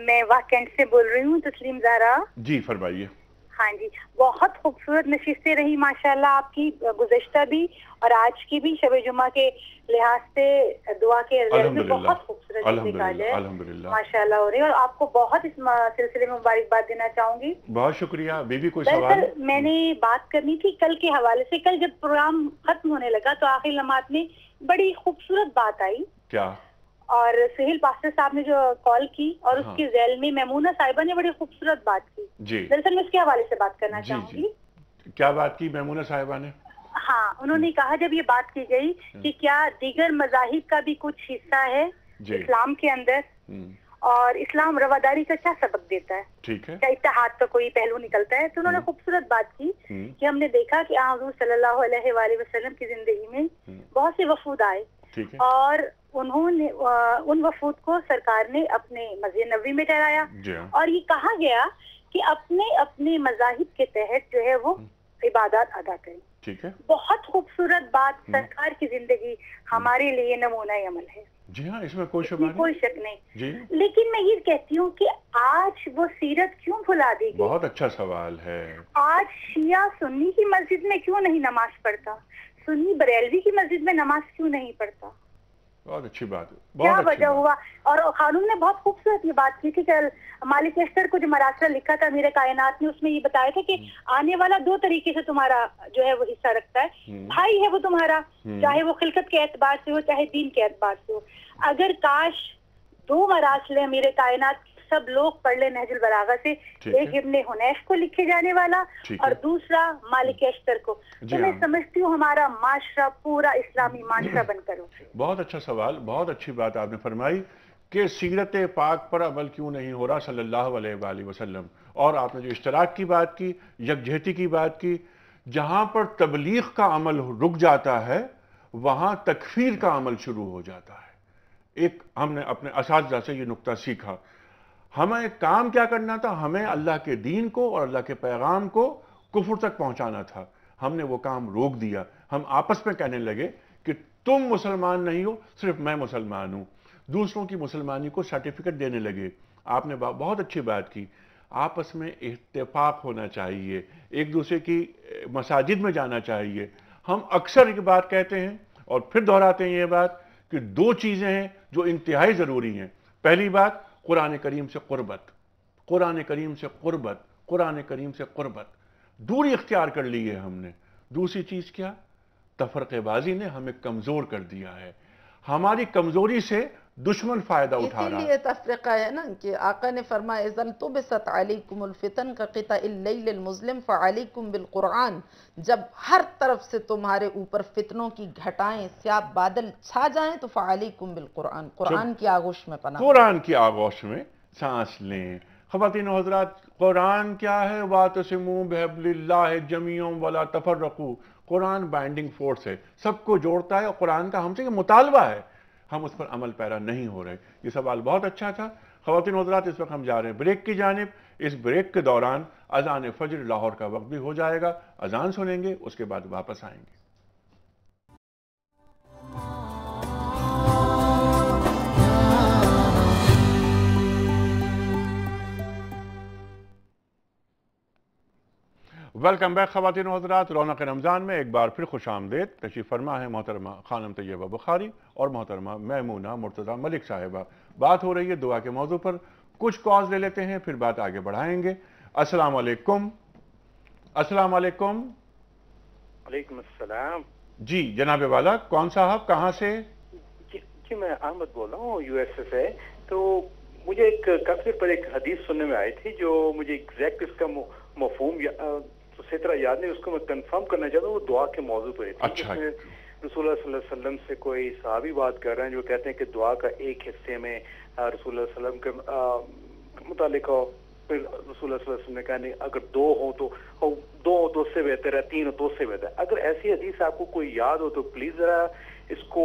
میں واکینٹ سے بول رہی ہوں، تسلیم زہرا۔ جی فرمائیے۔ ہاں جی، بہت خوبصورت نشستیں رہی ماشاءاللہ آپ کی، گزشتہ بھی اور آج کی بھی، شب جمعہ کے لحاظ سے دعا کے بہت خوبصورت نکالے ماشاءاللہ ہو رہی ہے، اور آپ کو بہت اس سلسلے میں مبارکباد دینا چاہوں گی۔ بہت شکریہ۔ بیوی کوئی سوال؟ دراصل میں نے بات کرنی تھی کل کے حوالے سے۔ کل جب پروگرام ختم ہونے لگا تو آخری لمحات میں بڑی خوبصورت بات آئی، کیا؟ اور سہیل پاسٹر صاحب نے جو کال کی اور اس کی ذیل میں میمونہ صاحبہ نے بڑی خوبصورت بات کی. دراصل میں اس کے حوالے سے بات کرنا چاہوں گی. کیا بات کی میمونہ صاحبہ نے؟ ہاں، انہوں نے کہا جب یہ بات کی گئی کہ کیا دیگر مذاہب کا بھی کچھ حصہ ہے اسلام کے اندر، اور اسلام رواداری کا کیا سبق دیتا ہے، کیا اتحاد کا کوئی پہلو نکلتا ہے. تو انہوں نے خوبصورت بات کی کہ ہم نے دیکھا کہ حضور صلی اللہ علیہ وآلہ وسلم کی زندگی میں بہت سے وفود آئے، اور انہوں نے ان وفود کو سرکار نے اپنے مسجد نبوی میں ٹھہرایا، اور یہ کہا گیا کہ اپنے اپنے مذاہب کے تحت جو ہے وہ عبادات ادا کریں. بہت خوبصورت بات. سرکار کی زندگی ہمارے لیے نمونہ عمل ہے. جی ہاں، اس میں کوئی شک نہیں. لیکن میں یہ کہتی ہوں کہ آج وہ سیرت کیوں بھلا دی گئی؟ بہت اچھا سوال ہے. آج شیعہ سنی کی مسجد میں کیوں نہیں نماز پڑھتا؟ سنی بریلوی کی مسجد میں نماز کیوں نہیں پڑھتا؟ بہت اچھی بات ہے. کیا وجہ ہوا؟ اور خانم نے بہت خوبصورت یہ بات کی تھی کہ مالک اشتر کو جو مراسلہ لکھا تھا میرے کائنات نے، اس میں یہ بتایا تھا کہ آنے والا دو طریقے سے تمہارا جو ہے وہ حصہ رکھتا ہے. بھائی ہے وہ تمہارا، چاہے وہ خلقت کے اعتبار سے ہو چاہے دین کے اعتبار سے ہو. اگر کاش دو مراسلے میرے کائنات سب لوگ پڑھ لے نہج البلاغہ سے، ایک ابن حنیف کو لکھے جانے والا اور دوسرا مالک اشتر کو، تو میں سمجھتی ہوں ہمارا معاشرہ پورا اسلامی معاشرہ بن کر اٹھے. بہت اچھا سوال، بہت اچھی بات آپ نے فرمائی کہ سیرت پاک پر عمل کیوں نہیں ہو رہا صلی اللہ علیہ وآلہ وسلم. اور آپ نے جو اشتراک کی بات کی، یکجہتی کی بات کی، جہاں پر تبلیغ کا عمل رک جاتا ہے وہاں تکفیر کا عمل شروع ہو جاتا ہے. ایک ہم نے اپنے اساتذہ سے یہ نقطہ سیکھا. ہمیں کام کیا کرنا تھا؟ ہمیں اللہ کے دین کو اور اللہ کے پیغام کو کفر تک پہنچانا تھا. ہم نے وہ کام روک دیا. ہم آپس میں کہنے لگے کہ تم مسلمان نہیں ہو، صرف میں مسلمان ہوں. دوسروں کی مسلمانی کو سرٹیفکیٹ دینے لگے. آپ نے بہت اچھی بات کی. آپس میں اتفاق ہونا چاہیے، ایک دوسرے کی مساجد میں جانا چاہیے. ہم اکثر ایک بات کہتے ہیں اور پھر دہراتے ہیں یہ بات کہ دو چیزیں ہیں جو انتہائی ضروری ہیں. پہلی بات قرآن کریم سے قربت، قرآن کریم سے قربت، قرآن کریم سے قربت. دوری اختیار کر لی ہے ہم نے. دوسری چیز کیا؟ تفرقہ بازی نے ہمیں کمزور کر دیا ہے. ہماری کمزوری سے دشمن فائدہ اٹھا رہا ہے. اسی لیے تفرقہ ہے نا کہ آقا نے فرمایا اذا طبست علیکم الفتن کقطع اللیل المظلم فعلیکم بالقرآن. جب ہر طرف سے تمہارے اوپر فتنوں کی گھٹائیں سیاہ بادل چھا جائیں تو فعلیکم بالقرآن، قرآن کی آغوش میں پناہ، قرآن کی آغوش میں سانس لیں. خواتین و حضرات، قرآن کیا ہے؟ وَاعْتَصِمُوا بِحَبْلِ اللَّهِ جَمِيعًا وَلَا تَفَرَّقُوا. قرآن بائنڈنگ فورس ہے، سب کو جوڑتا ہے. اور قرآن کا ہم سے یہ مطالبہ ہے، ہم اس پر عمل پیرا نہیں ہو رہے. یہ سوال بہت اچھا تھا. خواتین و حضرات، اس وقت ہم جا رہے ہیں بریک کی جانب. اس بریک کے دوران اذان فجر لاہور کا وقت بھی ہو جائے گا. اذان سنیں گے، اس کے بعد واپس آئیں گے. ویلکم بیک خواتین و حضرات. رونق رمضان میں ایک بار پھر خوش آمدید. تشریف فرما ہے محترمہ خانم طیبہ بخاری اور محترمہ میمونہ مرتضی ملک صاحبہ. بات ہو رہی ہے دعا کے موضوع پر. کچھ کالز لے لیتے ہیں پھر بات آگے بڑھائیں گے. السلام علیکم. السلام علیکم. وعلیکم السلام. جی جناب والا، کون صاحب، کہاں سے؟ جی میں احمد بول رہا ہوں، یو ایس اے سے. تو مجھے ایک کافی دیر پر ایک حدیث سننے میں آئی تھی جو مجھے ایگزیکٹ اس کا مفہوم صحیح طرح یاد نہیں. اس کو میں کنفرم کرنا چاہتا ہوں. وہ دعا کے موضوع پر تھی. اچھا. رسول اللہ صلی اللہ علیہ وسلم سے کوئی صحابی بات کر رہے ہیں جو کہتے ہیں کہ دعا کا ایک حصے میں رسول اللہ صلی اللہ علیہ وسلم کے متعلق ہو. پھر رسول اللہ صلی اللہ علیہ وسلم نے کہا نہیں، اگر دو ہوں تو دو ہو تو اس سے بہتر ہے، تین ہو تو اس سے بہتر ہے. اگر ایسی حدیث آپ کو کوئی یاد ہو تو پلیز ذرا اس کو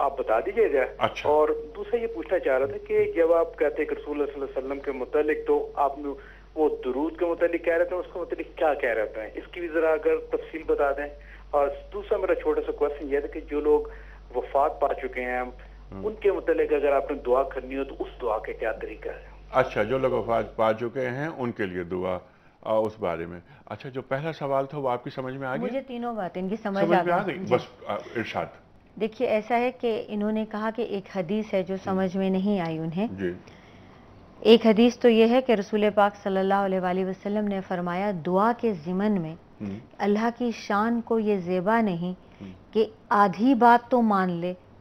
آپ بتا دیجیے گا. اچھا. اور دوسرا یہ پوچھنا چاہ رہا تھا کہ جب آپ کہتے ہیں کہ رسول اللہ صلی اللہ علیہ وسلم کے متعلق تو آپ نے وہ درود کے متعلق کہہ رہے تھے، اس کے متعلق کیا کہہ رہے ہیں؟ اس کی بھی ذرا اگر تفصیل بتا دیں. اور دوسرا میرا چھوٹا سا کوشچن یہ تھا کہ جو لوگ وفات پا چکے ہیں ان کے متعلق اگر آپ نے دعا کرنی ہو تو اس دعا کا کیا طریقہ ہے؟ اچھا، جو لوگ وفات پا چکے ہیں ان کے لیے دعا، اس بارے میں. اچھا، جو پہلا سوال تھا وہ آپ کی سمجھ میں آ گئی؟ مجھے تینوں باتیں ان کی سمجھ آ گئی. بس ارشاد. دیکھیے ایسا ہے کہ انہوں نے کہا کہ ایک حدیث ہے جو سمجھ میں نہیں آئی انہیں. جی. ایک حدیث تو یہ ہے کہ رسول پاک صلی اللہ علیہ وآلہ وسلم نے فرمایا دعا کے ضمن میں اللہ کی شان کو یہ زیبا نہیں کہ آدھی بات تو مان لے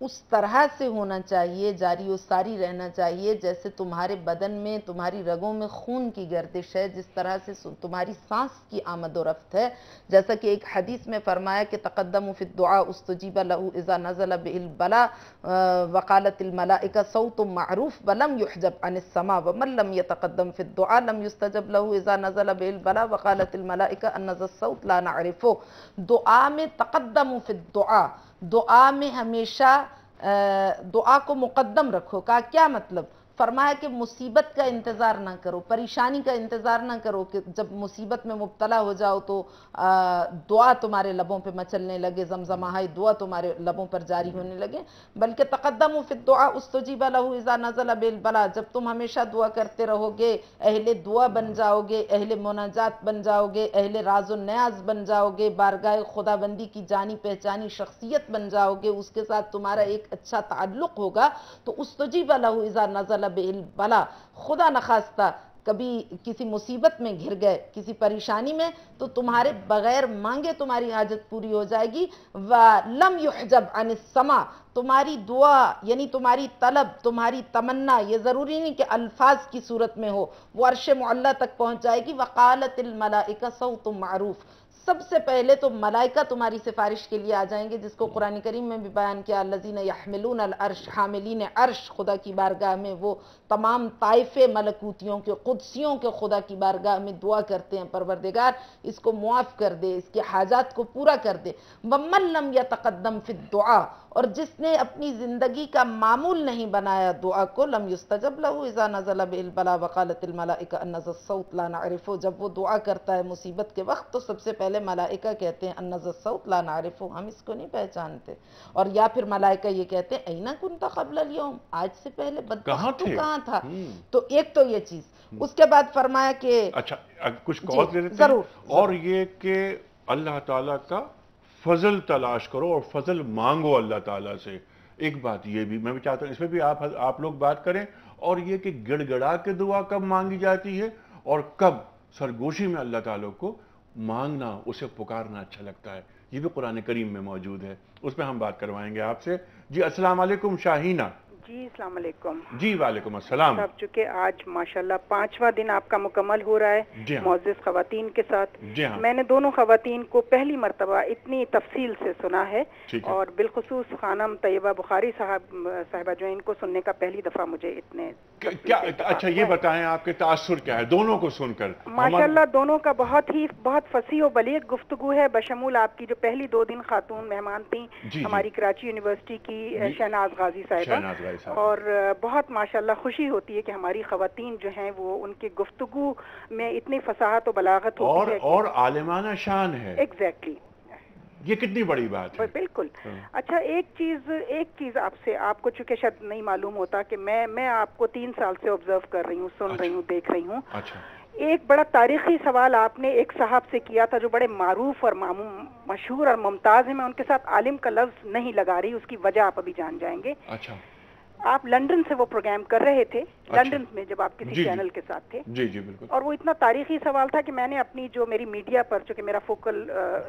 اس طرح سے ہونا چاہیے، جاری و ساری رہنا چاہیے جیسے تمہارے بدن میں، تمہاری رگوں میں خون کی گردش ہے، جس طرح سے تمہاری سانس کی آمد و رفت ہے. جیسا کہ ایک حدیث میں فرمایا کہ تقدموا فی الدعاء استجیب له اذا نزل به البلاء وقالت الملائکہ صوت معروف ولم يحجب عن السماء ومن لم يتقدم فی الدعاء لم يستجب له اذا نزل به البلاء وقالت الملائکہ ان ذا الصوت لا نعرفه. دعا میں تقدموا فی الدعاء، دعا میں ہمیشہ دعا کو مقدم رکھو. کا کیا مطلب؟ فرمایا کہ مصیبت کا انتظار نہ کرو، پریشانی کا انتظار نہ کرو کہ جب مصیبت میں مبتلا ہو جاؤ تو دعا تمہارے لبوں پہ مچلنے لگے، زمزمہ دعا تمہارے لبوں پر جاری ہونے لگے. بلکہ تقدموا فی الدعاء استجیب له اذا نزل بالبلاء، جب تم ہمیشہ دعا کرتے رہو گے اہل دعا بن جاؤ گے، اہل مناجات بن جاؤ گے، اہل راز و نیاز بن جاؤ گے، بارگاہ خدا بندی کی جانی پہچانی شخصیت بن جاؤ گے، اس کے ساتھ تمہارا ایک اچھا تعلق ہوگا. تو استجیب له اذا نزل بالبلاء، خدا نخواستہ کبھی کسی مصیبت میں گھر گئے، کسی پریشانی میں، تو تمہارے بغیر مانگے تمہاری حاجت پوری ہو جائے گی. وَلَمْ يُحْجَبْ عَنِ السَّمَاء، تمہاری دعا یعنی تمہاری طلب، تمہاری تمنا، یہ ضروری نہیں کہ الفاظ کی صورت میں ہو، وہ عرش معلیٰ تک پہنچ جائے گی. وَقَالَتِ الْمَلَائِكَةُ صَوْتٌ مَعْرُوف، سب سے پہلے تو ملائکہ تمہاری سفارش کے لیے آ جائیں گے، جس کو قرآن کریم میں بھی بیان کیا، الذین یحملون العرش، حاملین عرش، خدا کی بارگاہ میں وہ تمام طائفے ملکوتیوں کے، قدسیوں کے خدا کی بارگاہ میں دعا کرتے ہیں، پروردگار اس کو معاف کر دے، اس کے حاجات کو پورا کر دے. وَمَن لَّمْ يَتَقَدَّمْ فِي الدُّعَاء، اور جس نے اپنی زندگی کا معمول نہیں بنایا دعا کو، لم یستجب له اذا نزل بالبلاء وقالت الملائکہ ان ذا الصوت لا نعرفه، جب وہ دعا کرتا ہے مصیبت کے وقت تو سب سے پہلے ملائکہ کہتے ہیں ان ذا الصوت لا نعرفه، ہم اس کو نہیں پہچانتے. اور یا پھر ملائکہ یہ کہتے ہیں اینا کنت قبل اليوم، آج سے پہلے بدبخت تو کہاں تھا. تو ایک تو یہ چیز. اس کے بعد فرمایا کہ اچھا کچھ کال دے دیتے ہیں، اور یہ کہ اللہ تعالیٰ کا فضل تلاش کرو اور فضل مانگو اللہ تعالیٰ سے. ایک بات یہ بھی میں بھی چاہتا ہوں اس میں بھی آپ لوگ بات کریں، اور یہ کہ گڑ گڑا کے دعا کب مانگی جاتی ہے اور کب سرگوشی میں اللہ تعالیٰ کو مانگنا، اسے پکارنا اچھا لگتا ہے، یہ بھی قرآن کریم میں موجود ہے. اس پہ ہم بات کروائیں گے آپ سے. جی السلام علیکم شاہینہ. جی السلام علیکم. جی وعلیکم السلام. صاحب چونکہ آج ماشاءاللہ 5واں دن آپ کا مکمل ہو رہا ہے معزز خواتین کے ساتھ. میں نے دونوں خواتین کو پہلی مرتبہ اتنی تفصیل سے سنا ہے، اور بالخصوص خانم طیبہ بخاری صاحبہ جو ان کو سننے کا پہلی دفعہ مجھے اتنے کیا. اچھا یہ بتائیں آپ کے تاثر کیا ہے دونوں کو سن کر؟ ماشاءاللہ دونوں کا بہت فصیح و بلیغ گفتگو ہے، بشمول آپ کی جو پہلی 2 دن خاتون مہمان تھیں ہماری کراچی یونیورسٹی کی شہناز غازی صاحبہ، اور بہت ماشاءاللہ خوشی ہوتی ہے کہ ہماری خواتین جو ہیں وہ ان کی گفتگو میں اتنی فصاحت و بلاغت ہوتی ہے اور عالمانہ شان ہے. ایگزیکٹلی، یہ کتنی بڑی بات ہے. بالکل. اچھا ایک چیز آپ کو چونکہ شاید نہیں معلوم ہوتا کہ میں آپ کو 3 سال سے آبزرو کر رہی ہوں، سن رہی ہوں، دیکھ رہی ہوں. ایک بڑا تاریخی سوال آپ نے ایک صاحب سے کیا تھا جو بڑے معروف اور مشہور اور ممتاز ہیں، میں ان کے ساتھ عالم کا لفظ نہیں لگا رہی، اس کی وجہ آپ ابھی جان جائیں گے. اچھا آپ لندن سے وہ پروگرام کر رہے تھے، لندن میں جب آپ کسی چینل کے ساتھ تھے. جی جی بالکل. اور وہ اتنا تاریخی سوال تھا کہ میں نے اپنی جو میری میڈیا پر، چونکہ میرا فوکل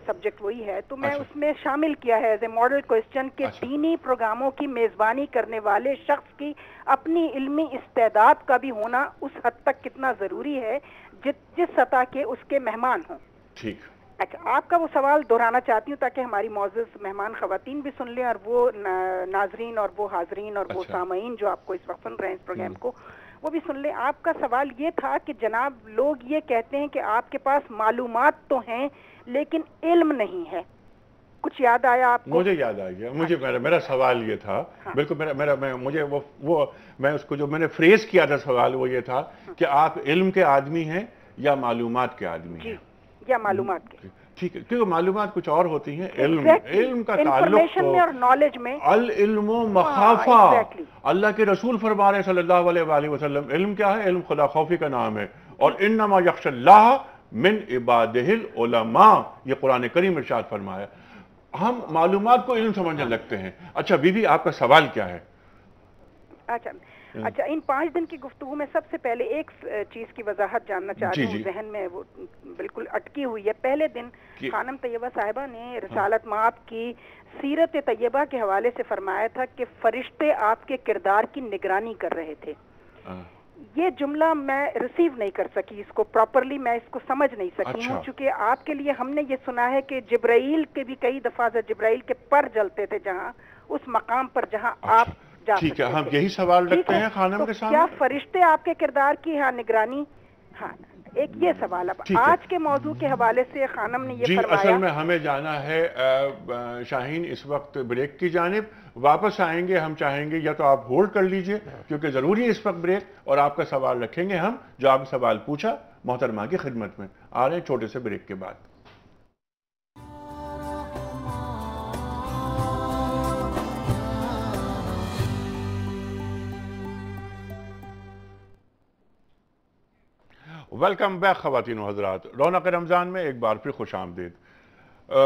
سبجیکٹ وہی ہے، تو میں اس میں شامل کیا ہے ایز اے ماڈل کوسچن کہ دینی پروگراموں کی میزبانی کرنے والے شخص کی اپنی علمی استعداد کا بھی ہونا اس حد تک کتنا ضروری ہے جس سطح کے اس کے مہمان ہوں. ٹھیک. اچھا آپ کا وہ سوال دہرانا چاہتی ہوں تاکہ ہماری معزز مہمان خواتین بھی سن لیں، اور وہ ناظرین اور وہ حاضرین اور وہ سامعین جو آپ کو اس وقت سن رہے ہیں اس پروگرام کو، وہ بھی سن لیں. آپ کا سوال یہ تھا کہ جناب لوگ یہ کہتے ہیں کہ آپ کے پاس معلومات تو ہیں لیکن علم نہیں ہے. کچھ یاد آیا آپ کو؟ مجھے یاد آ گیا. مجھے میرا سوال یہ تھا، بالکل مجھے وہ میں اس کو جو میں نے فریز کیا تھا سوال وہ یہ تھا کہ آپ علم کے آدمی ہیں یا معلومات کے آدمی ہیں؟ یا معلومات کے. ٹھیک ہے، کیونکہ معلومات کچھ اور ہوتی ہیں. علم کا تعلق اور نالج میں العلم مخافہ. اللہ کے رسول فرما رہے ہیں صلی اللہ علیہ وآلہ وسلم، علم کیا ہے؟ علم خدا خوفی کا نام ہے. اور انما یخشی اللہ من عبادہ العلماء، یہ قرآن کریم ارشاد فرمایا. ہم معلومات کو علم سمجھنے لگتے ہیں. اچھا بی بی آپ کا سوال کیا ہے؟ اچھا اچھا، ان 5 دن کی گفتگو میں سب سے پہلے ایک چیز کی وضاحت جاننا چاہتی ہوں، ذہن میں وہ بالکل اٹکی ہوئی ہے۔ پہلے دن خانم طیبہ صاحبہ نے رسالت مآب کی سیرت طیبہ کے حوالے سے فرمایا تھا کہ فرشتے آپ کے کردار کی نگرانی کر رہے تھے۔ یہ جملہ میں ریسیو نہیں کر سکی، اس کو پراپرلی میں اس کو سمجھ نہیں سکی ہوں، چونکہ آپ کے لیے ہم نے یہ سنا ہے کہ جبرائیل کے بھی کئی دفعہ جبرائیل کے پر جلتے تھے جہاں اس مقام پر جہاں آپ جا سکتے تھے۔ ٹھیک ہے، ہم یہی سوال رکھتے ہیں خانم کے سامنے۔ کیا فرشتے آپ کے کردار کی نگرانی؟ ہاں، ایک یہ سوال۔ اب آج کے موضوع کے حوالے سے خانم نے یہ فرمایا، اصل میں ہمیں جانا ہے شاہین اس وقت بریک کی جانب، واپس آئیں گے ہم چاہیں گے یا تو آپ ہولڈ کر لیجئے کیونکہ ضروری ہے اس وقت بریک، اور آپ کا سوال رکھیں گے ہم جو آپ سوال پوچھا محترمہ کی خدمت میں۔ آ رہے ہیں چھوٹے سے بریک کے بعد۔ ویلکم بیک خواتین و حضرات، رونق رمضان میں ایک بار پھر خوش آمدید۔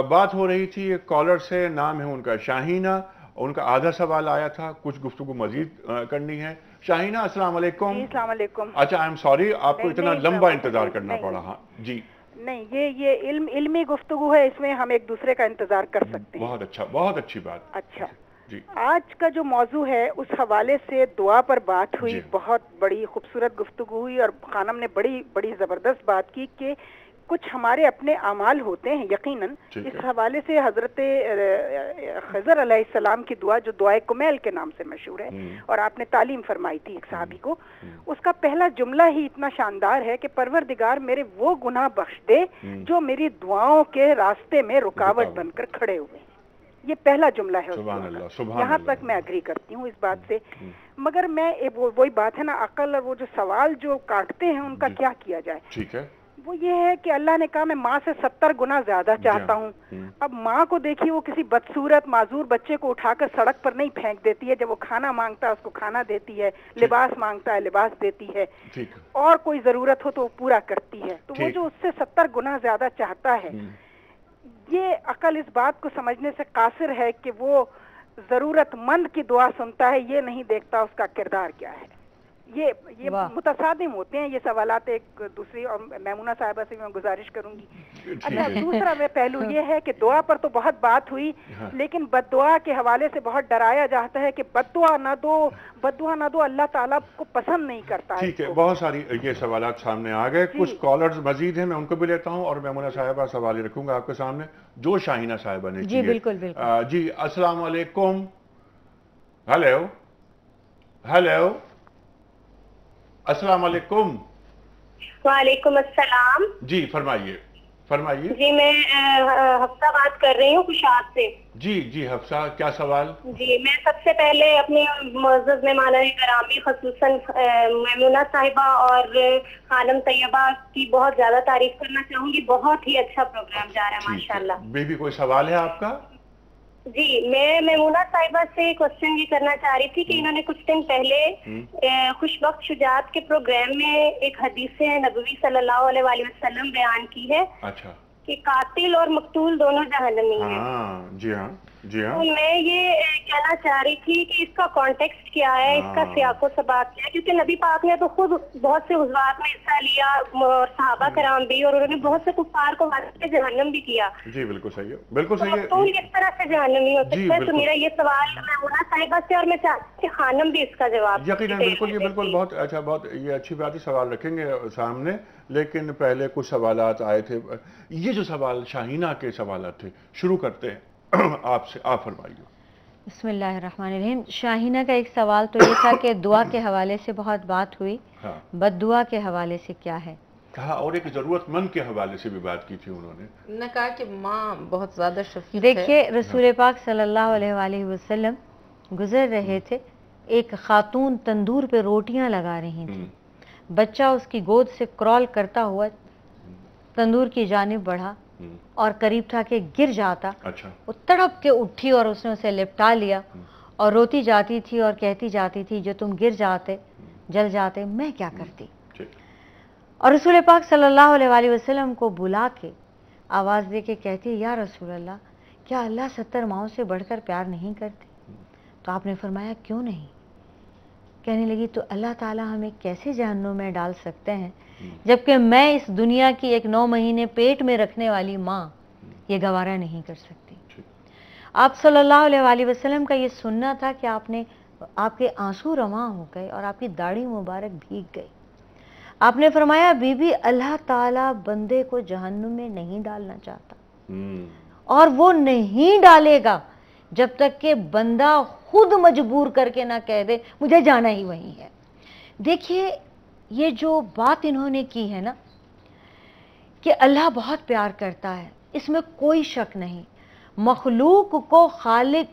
بات ہو رہی تھی ایک کالر سے، نام ہے ان کا شاہینہ، ان کا آدھا سوال آیا تھا، کچھ گفتگو مزید کرنی ہے۔ شاہینہ السلام علیکم۔ السلام علیکم۔ اچھا، آئی ایم سوری آپ کو اتنا لمبا انتظار کرنا پڑا۔ ہاں جی، نہیں، یہ علمی گفتگو ہے، اس میں ہم ایک دوسرے کا انتظار کر سکتے ہیں۔ بہت اچھا، بہت اچھی بات۔ اچھا جی، آج کا جو موضوع ہے اس حوالے سے دعا پر بات ہوئی، بہت بڑی خوبصورت گفتگو ہوئی، اور خانم نے بڑی زبردست بات کی کہ کچھ ہمارے اپنے اعمال ہوتے ہیں یقیناً۔ اس حوالے سے حضرت خضر علیہ السلام کی دعا جو دعائے کمیل کے نام سے مشہور ہے، اور آپ نے تعلیم فرمائی تھی ایک صحابی کو، اس کا پہلا جملہ ہی اتنا شاندار ہے کہ پروردگار میرے وہ گناہ بخش دے جو میری دعاؤں کے راستے میں رکاوٹ بن کر کھڑے ہوئے ہیں۔ یہ پہلا جملہ ہے، یہاں تک میں اگری کرتی ہوں اس بات سے۔ مگر میں وہی بات ہے نا، عقل اور وہ جو سوال جو کاٹتے ہیں ان کا کیا کیا جائے؟ ٹھیک ہے، وہ یہ ہے کہ اللہ نے کہا میں ماں سے 70 گنا زیادہ چاہتا ہوں۔ اب ماں کو دیکھیے، وہ کسی بدصورت معذور بچے کو اٹھا کر سڑک پر نہیں پھینک دیتی ہے، جب وہ کھانا مانگتا ہے اس کو کھانا دیتی ہے، لباس مانگتا ہے لباس دیتی ہے، اور کوئی ضرورت ہو تو وہ پورا کرتی ہے۔ تو وہ جو اس سے 70 گنا زیادہ چاہتا ہے، یہ عقل اس بات کو سمجھنے سے قاصر ہے کہ وہ ضرورت مند کی دعا سنتا ہے، یہ نہیں دیکھتا اس کا کردار کیا ہے۔ یہ متصادم ہوتے ہیں یہ سوالات ایک دوسری، اور میمونہ صاحبہ سے میں گزارش کروں گی۔ اچھا، دوسرا پہلو یہ ہے کہ دعا پر تو بہت بات ہوئی، لیکن بد دعا کے حوالے سے بہت ڈرایا جاتا ہے کہ بد دعا نہ دو، اللہ تعالیٰ کو پسند نہیں کرتا ہے۔ ٹھیک ہے، بہت ساری یہ سوالات سامنے آ گئے، کچھ کالرز مزید ہیں، میں ان کو بھی لیتا ہوں، اور میمونہ صاحبہ سوال رکھوں گا آپ کے سامنے جو شاہینہ صاحبہ نے جی بالکل بالکل۔ جی السلام علیکم۔ ہیلو ہیلو، السلام علیکم۔ وعلیکم السلام۔ جی فرمائیے فرمائیے۔ جی میں حفصہ بات کر رہی ہوں خوشاد سے۔ جی حفصہ، کیا سوال؟ جی میں سب سے پہلے اپنے معزز مہمانان گرامی خصوصاً میمونہ صاحبہ اور خانم طیبہ کی بہت زیادہ تعریف کرنا چاہوں گی، بہت ہی اچھا پروگرام جا رہا ہے ماشاءاللہ۔ بیبی کوئی سوال ہے آپ کا؟ جی میں میمونہ صاحبہ سے کوشچن یہ کرنا چاہ رہی تھی کہ انہوں نے کچھ دن پہلے خوش وقت شجاعت کے پروگرام میں ایک حدیث نبوی صلی اللہ علیہ وآلہ وسلم بیان کی ہے کہ قاتل اور مقتول دونوں جہنمی ہیں۔ جی ہاں جی ہاں۔ تو میں یہ کہنا چاہ رہی تھی کہ اس کا کانٹیکسٹ کیا ہے، اس کا سیاق و سباق کیا ہے، کیونکہ نبی پاک نے تو خود بہت سے غزوات میں حصہ لیا، اور صحابہ کرام بھی، اور انہوں نے بہت سے کفار کو مار کے جہنم بھی کیا۔ جی بالکل صحیح ہے، بالکل صحیح ہے۔ تو اس طرح سے جہنمی ہو سکتا ہے۔ تو میرا یہ سوال میمونہ صاحبہ سے، اور میں چاہتی ہوں کہ خانم بھی اس کا جواب۔ یقیناً بالکل، یہ بالکل بہت اچھا، بہت یہ اچھی بات ہے، سوال رکھیں گے سامنے، لیکن پہلے کچھ سوالات آئے تھے۔ یہ جو سوال شاہینہ کے سوالات تھے، شروع کرتے ہیں آپ سے، آپ فرمائیے۔ بسم اللہ الرحمن الرحیم۔ شاہینہ کا ایک سوال تو یہ تھا کہ دعا کے حوالے سے بہت بات ہوئی، بد دعا کے حوالے سے کیا ہے کہا، اور ایک ضرورت مند کے حوالے سے بھی بات کی تھی انہوں نے کہا کہ ماں بہت زیادہ شفیق ہے۔ دیکھیے رسول پاک صلی اللہ علیہ وآلہ وسلم گزر رہے تھے، ایک خاتون تندور پہ روٹیاں لگا رہی تھیں، بچہ اس کی گود سے کرال کرتا ہوا تندور کی جانب بڑھا اور قریب تھا کہ گر جاتا، وہ تڑپ کے اٹھی اور اس نے اسے لپٹا لیا اور روتی جاتی تھی اور کہتی جاتی تھی جو تم گر جاتے جل جاتے میں کیا کرتی۔ اور رسول پاک صلی اللہ علیہ وآلہ وسلم کو بلا کے آواز دے کے کہتی یا رسول اللہ، کیا اللہ 70 ماؤں سے بڑھ کر پیار نہیں کرتے؟ تو آپ نے فرمایا کیوں نہیں، کہنے لگی تو اللہ تعالیٰ ہمیں کیسے جہنم میں ڈال سکتے ہیں جبکہ میں اس دنیا کی ایک 9 مہینے پیٹ میں رکھنے والی ماں یہ گوارا نہیں کر سکتی. آپ صلی اللہ علیہ وآلہ وسلم کا یہ سننا تھا کہ آپ کے آنسو رواں ہو گئے اور آپ کی داڑھی مبارک بھیگ گئی. آپ نے فرمایا بی بی اللہ تعالیٰ بندے کو جہنم میں نہیں ڈالنا چاہتا اور وہ نہیں ڈالے گا جب تک کہ بندہ خود مجبور کر کے نہ کہہ دے مجھے جانا ہی وہیں ہے. دیکھیے یہ جو بات انہوں نے کی ہے نا کہ اللہ بہت پیار کرتا ہے، اس میں کوئی شک نہیں. مخلوق کو خالق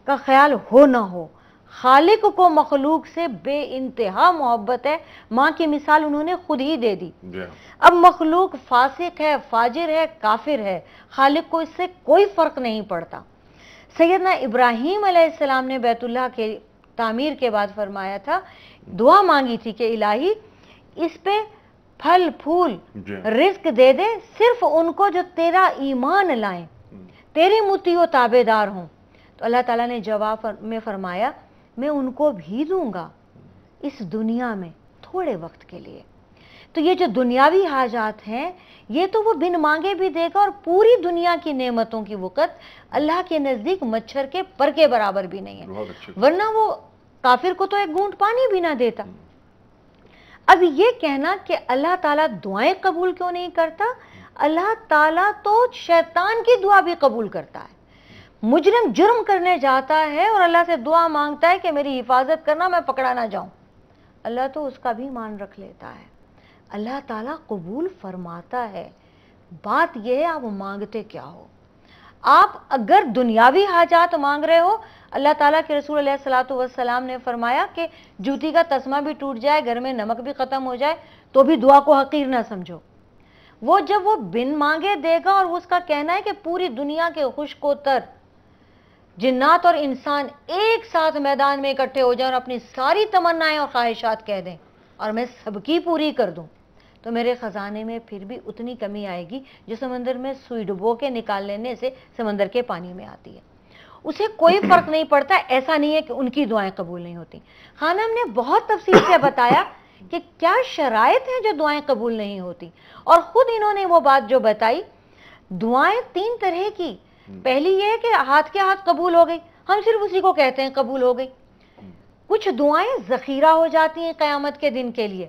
کا خیال ہو نہ ہو، خالق کو مخلوق سے بے انتہا محبت ہے. ماں کی مثال انہوں نے خود ہی دے دی. اب مخلوق فاسق ہے، فاجر ہے، کافر ہے، خالق کو اس سے کوئی فرق نہیں پڑتا. سیدنا ابراہیم علیہ السلام نے بیت اللہ کے تعمیر کے بعد فرمایا تھا، دعا مانگی تھی کہ الہی اس پہ پھل پھول رزق دے دے صرف ان کو جو تیرا ایمان لائیں، تیری مطیع و تابع دار ہوں. تو اللہ تعالیٰ نے جواب میں فرمایا میں ان کو بھی دوں گا اس دنیا میں تھوڑے وقت کے لیے. تو یہ جو دنیاوی حاجات ہیں یہ تو وہ بن مانگے بھی دے گا، اور پوری دنیا کی نعمتوں کی وقت اللہ کے نزدیک مچھر کے پر کے برابر بھی نہیں ہے، ورنہ وہ کافر کو تو ایک گھونٹ پانی بھی نہ دیتا. اب یہ کہنا کہ اللہ تعالیٰ دعائیں قبول کیوں نہیں کرتا، اللہ تعالیٰ تو شیطان کی دعا بھی قبول کرتا ہے. مجرم جرم کرنے جاتا ہے اور اللہ سے دعا مانگتا ہے کہ میری حفاظت کرنا، میں پکڑا نہ جاؤں، اللہ تو اس کا بھی مان رکھ لیتا ہے. اللہ تعالیٰ قبول فرماتا ہے. بات یہ ہے آپ مانگتے کیا ہو. آپ اگر دنیاوی حاجات مانگ رہے ہو، اللہ تعالیٰ کے رسول علیہ الصلوۃ والسلام نے فرمایا کہ جوتی کا تسمہ بھی ٹوٹ جائے، گھر میں نمک بھی ختم ہو جائے تو بھی دعا کو حقیر نہ سمجھو. وہ جب وہ بن مانگے دے گا، اور اس کا کہنا ہے کہ پوری دنیا کے خشک و تر جنات اور انسان ایک ساتھ میدان میں اکٹھے ہو جائیں اور اپنی ساری تمنائیں اور خواہشات کہہ دیں اور میں سب کی پوری کر دوں، تو میرے خزانے میں پھر بھی اتنی کمی آئے گی جو سمندر میں سوئی ڈبو کے نکال لینے سے سمندر کے پانی میں آتی ہے. اسے کوئی فرق نہیں پڑتا. ایسا نہیں ہے کہ ان کی دعائیں قبول نہیں ہوتی. خانم نے بہت تفصیل سے بتایا کہ کیا شرائط ہیں جو دعائیں قبول نہیں ہوتی، اور خود انہوں نے وہ بات جو بتائی. دعائیں 3 طرح کی. پہلی یہ ہے کہ ہاتھ کے ہاتھ قبول ہو گئی، ہم صرف اسی کو کہتے ہیں قبول ہو گئی. کچھ دعائیں ذخیرہ ہو جاتی ہیں قیامت کے دن کے لیے،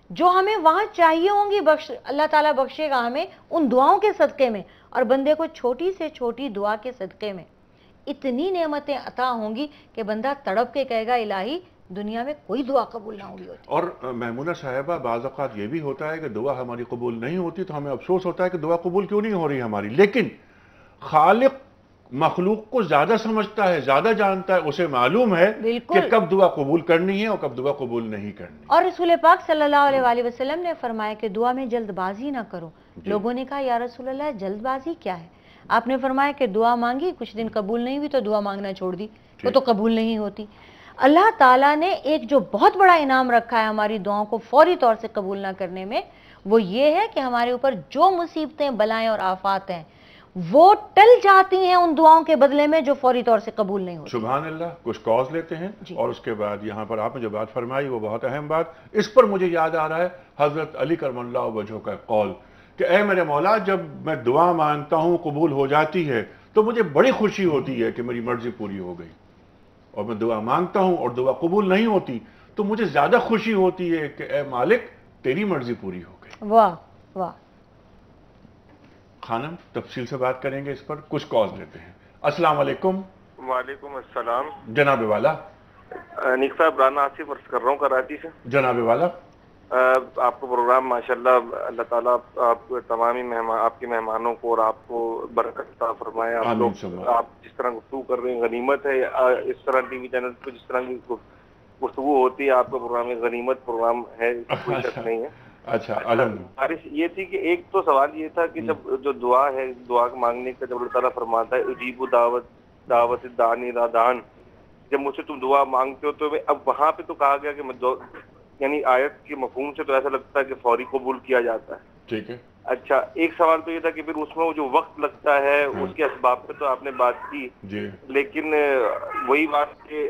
جو ہمیں وہاں چاہیے ہوں گی، اللہ تعالیٰ بخشے گا ہمیں ان دعاؤں کے صدقے میں. اور بندے کو چھوٹی سے چھوٹی دعا کے صدقے میں اتنی نعمتیں عطا ہوں گی کہ بندہ تڑپ کے کہے گا الہی دنیا میں کوئی دعا قبول نہ ہوئی ہوتی. اور میمونہ صاحبہ بعض اوقات یہ بھی ہوتا ہے کہ دعا ہماری قبول نہیں ہوتی تو ہمیں افسوس ہوتا ہے کہ دعا قبول کیوں نہیں ہو رہی ہماری، لیکن خالق مخلوق کو زیادہ سمجھتا ہے، زیادہ جانتا ہے، اسے معلوم ہے کہ کب دعا قبول کرنی ہے اور کب دعا قبول نہیں کرنی. اور رسول پاک صلی اللہ علیہ وآلہ وسلم نے فرمایا کہ دعا میں جلد بازی نہ کرو. لوگوں نے کہا یا رسول اللہ جلد بازی کیا ہے؟ آپ نے فرمایا کہ دعا مانگی، کچھ دن قبول نہیں ہوئی تو دعا مانگنا چھوڑ دی، وہ تو قبول نہیں ہوتی. اللہ تعالیٰ نے ایک جو بہت بڑا انعام رکھا ہے ہماری دعاؤں کو فوری طور سے قبول نہ کرنے میں، وہ یہ ہے کہ ہمارے اوپر جو مصیبتیں، بلائیں اور آفات ہیں وہ ٹل جاتی ہیں ان دعاؤں کے بدلے میں جو فوری طور سے قبول نہیں ہوتی. سبحان اللہ. کچھ کاز لیتے ہیں اور اس کے بعد یہاں پر آپ نے جو بات فرمائی وہ بہت اہم بات. اس پر مجھے یاد آ رہا ہے حضرت علی کرم اللہ وجہہ کا قول کہ اے میرے مولا جب میں دعا مانگتا ہوں قبول ہو جاتی ہے تو مجھے بڑی خوشی ہوتی ہے کہ میری مرضی پوری ہو گئی، اور میں دعا مانگتا ہوں اور دعا قبول نہیں ہوتی تو مجھے زیادہ خوشی ہوتی ہے کہ اے مالک تیری مرضی پوری ہو گئی. واہ واہ. خانم تفصیل سے بات کریں گے اس پر. کچھ کال لیتے ہیں. السلام علیکم. وعلیکم السلام. جناب والا. نیک صاحب رانا آصف عرض کر رہا ہوں کراچی سے. جناب والا. آپ کو پروگرام ماشاءاللہ اللہ تعالیٰ آپ تمامی آپ کے مہمانوں کو اور آپ کو برکت عطا فرمائے. آپ جس طرح گفتگو کر رہے ہیں غنیمت ہے. اس طرح ٹی وی چینل پہ جس طرح کی گفتگو ہوتی ہے آپ کا پروگرام غنیمت پروگرام ہے، کوئی شک نہیں ہے. اچھا الحمدللہ. بارش یہ تھی کہ ایک تو سوال یہ تھا کہ جب جو دعا ہے، دعا مانگنے کا جب اللہ تعالیٰ فرماتا ہے اجیبوا دعوت الداعی اذا دعان، جب مجھ سے تم دعا مانگتے ہو تو اب وہاں پہ تو کہا گیا کہ یعنی آیت کے مفہوم سے تو ایسا لگتا ہے کہ فوری قبول کیا جاتا ہے. ٹھیک ہے. اچھا ایک سوال تو یہ تھا کہ پھر اس میں وہ جو وقت لگتا ہے اس کے اسباب پہ تو آپ نے بات کی، لیکن وہی بات کہ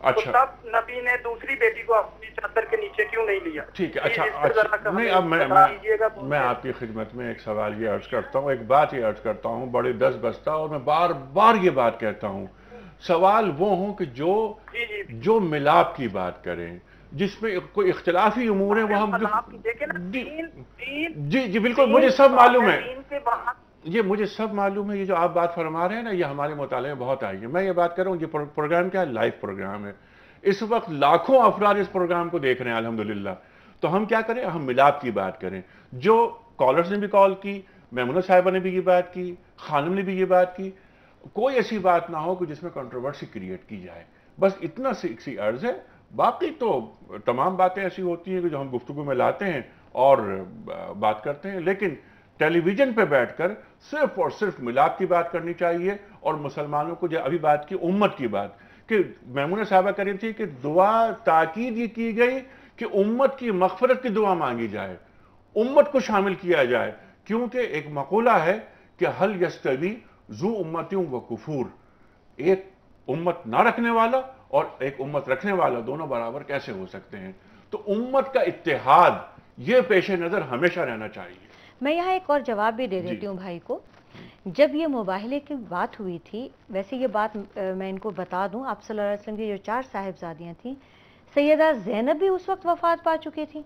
اچھا تو تب نبی نے دوسری بیٹی کو اپنی چادر کے نیچے کیوں نہیں لیا؟ ٹھیک ہے، اچھا نہیں، اب میں آپ کی خدمت میں ایک سوال یہ عرض کرتا ہوں، ایک بات یہ عرض کرتا ہوں بڑی دست بستہ، اور میں بار بار یہ بات کہتا ہوں، سوال وہ ہوں کہ جو ملاپ کی بات کریں، جس میں کوئی اختلافی امور ہیں وہ ہم جی بالکل، مجھے سب معلوم ہے، یہ مجھے سب معلوم ہے، یہ جو آپ بات فرما رہے ہیں نا یہ ہمارے مطالعے میں بہت آئی ہے۔ میں یہ بات کر رہا ہوں، یہ پروگرام کیا ہے؟ لائیو پروگرام ہے، اس وقت لاکھوں افراد اس پروگرام کو دیکھ رہے ہیں الحمدللہ، تو ہم کیا کریں؟ ہم ملاپ کی بات کریں۔ جو کالرز نے بھی کال کی، میمونہ صاحبہ نے بھی یہ بات کی، خانم نے بھی یہ بات کی، کوئی ایسی بات نہ ہو کہ جس میں کنٹروورسی کریٹ کی جائے، بس اتنا سی عرض ہے۔ باقی تو تمام باتیں ایسی ہوتی ہیں کہ جو ہم گفتگو میں لاتے ہیں اور بات کرتے ہیں، لیکن ٹیلی ویژن پہ بیٹھ کر صرف اور صرف ملاپ کی بات کرنی چاہیے، اور مسلمانوں کو جو ابھی بات کی امت کی بات کہ میمونہ صاحبہ کہہ رہی تھی کہ دعا تاکید یہ کی گئی کہ امت کی مغفرت کی دعا مانگی جائے، امت کو شامل کیا جائے، کیونکہ ایک مقولہ ہے کہ حل یستوی ذو امتیوں و کفور، ایک امت نہ رکھنے والا اور ایک امت رکھنے والا دونوں برابر کیسے ہو سکتے ہیں؟ تو امت کا اتحاد یہ پیش نظر ہمیشہ رہنا چاہیے۔ میں یہاں ایک اور جواب بھی دے دیتی ہوں بھائی کو۔ جب یہ مباہلے کی بات ہوئی تھی، ویسے یہ بات میں ان کو بتا دوں، آپ صلی اللہ علیہ وسلم کی جو 4 صاحبزادیاں تھیں، سیدہ زینب بھی اس وقت وفات پا چکی تھی۔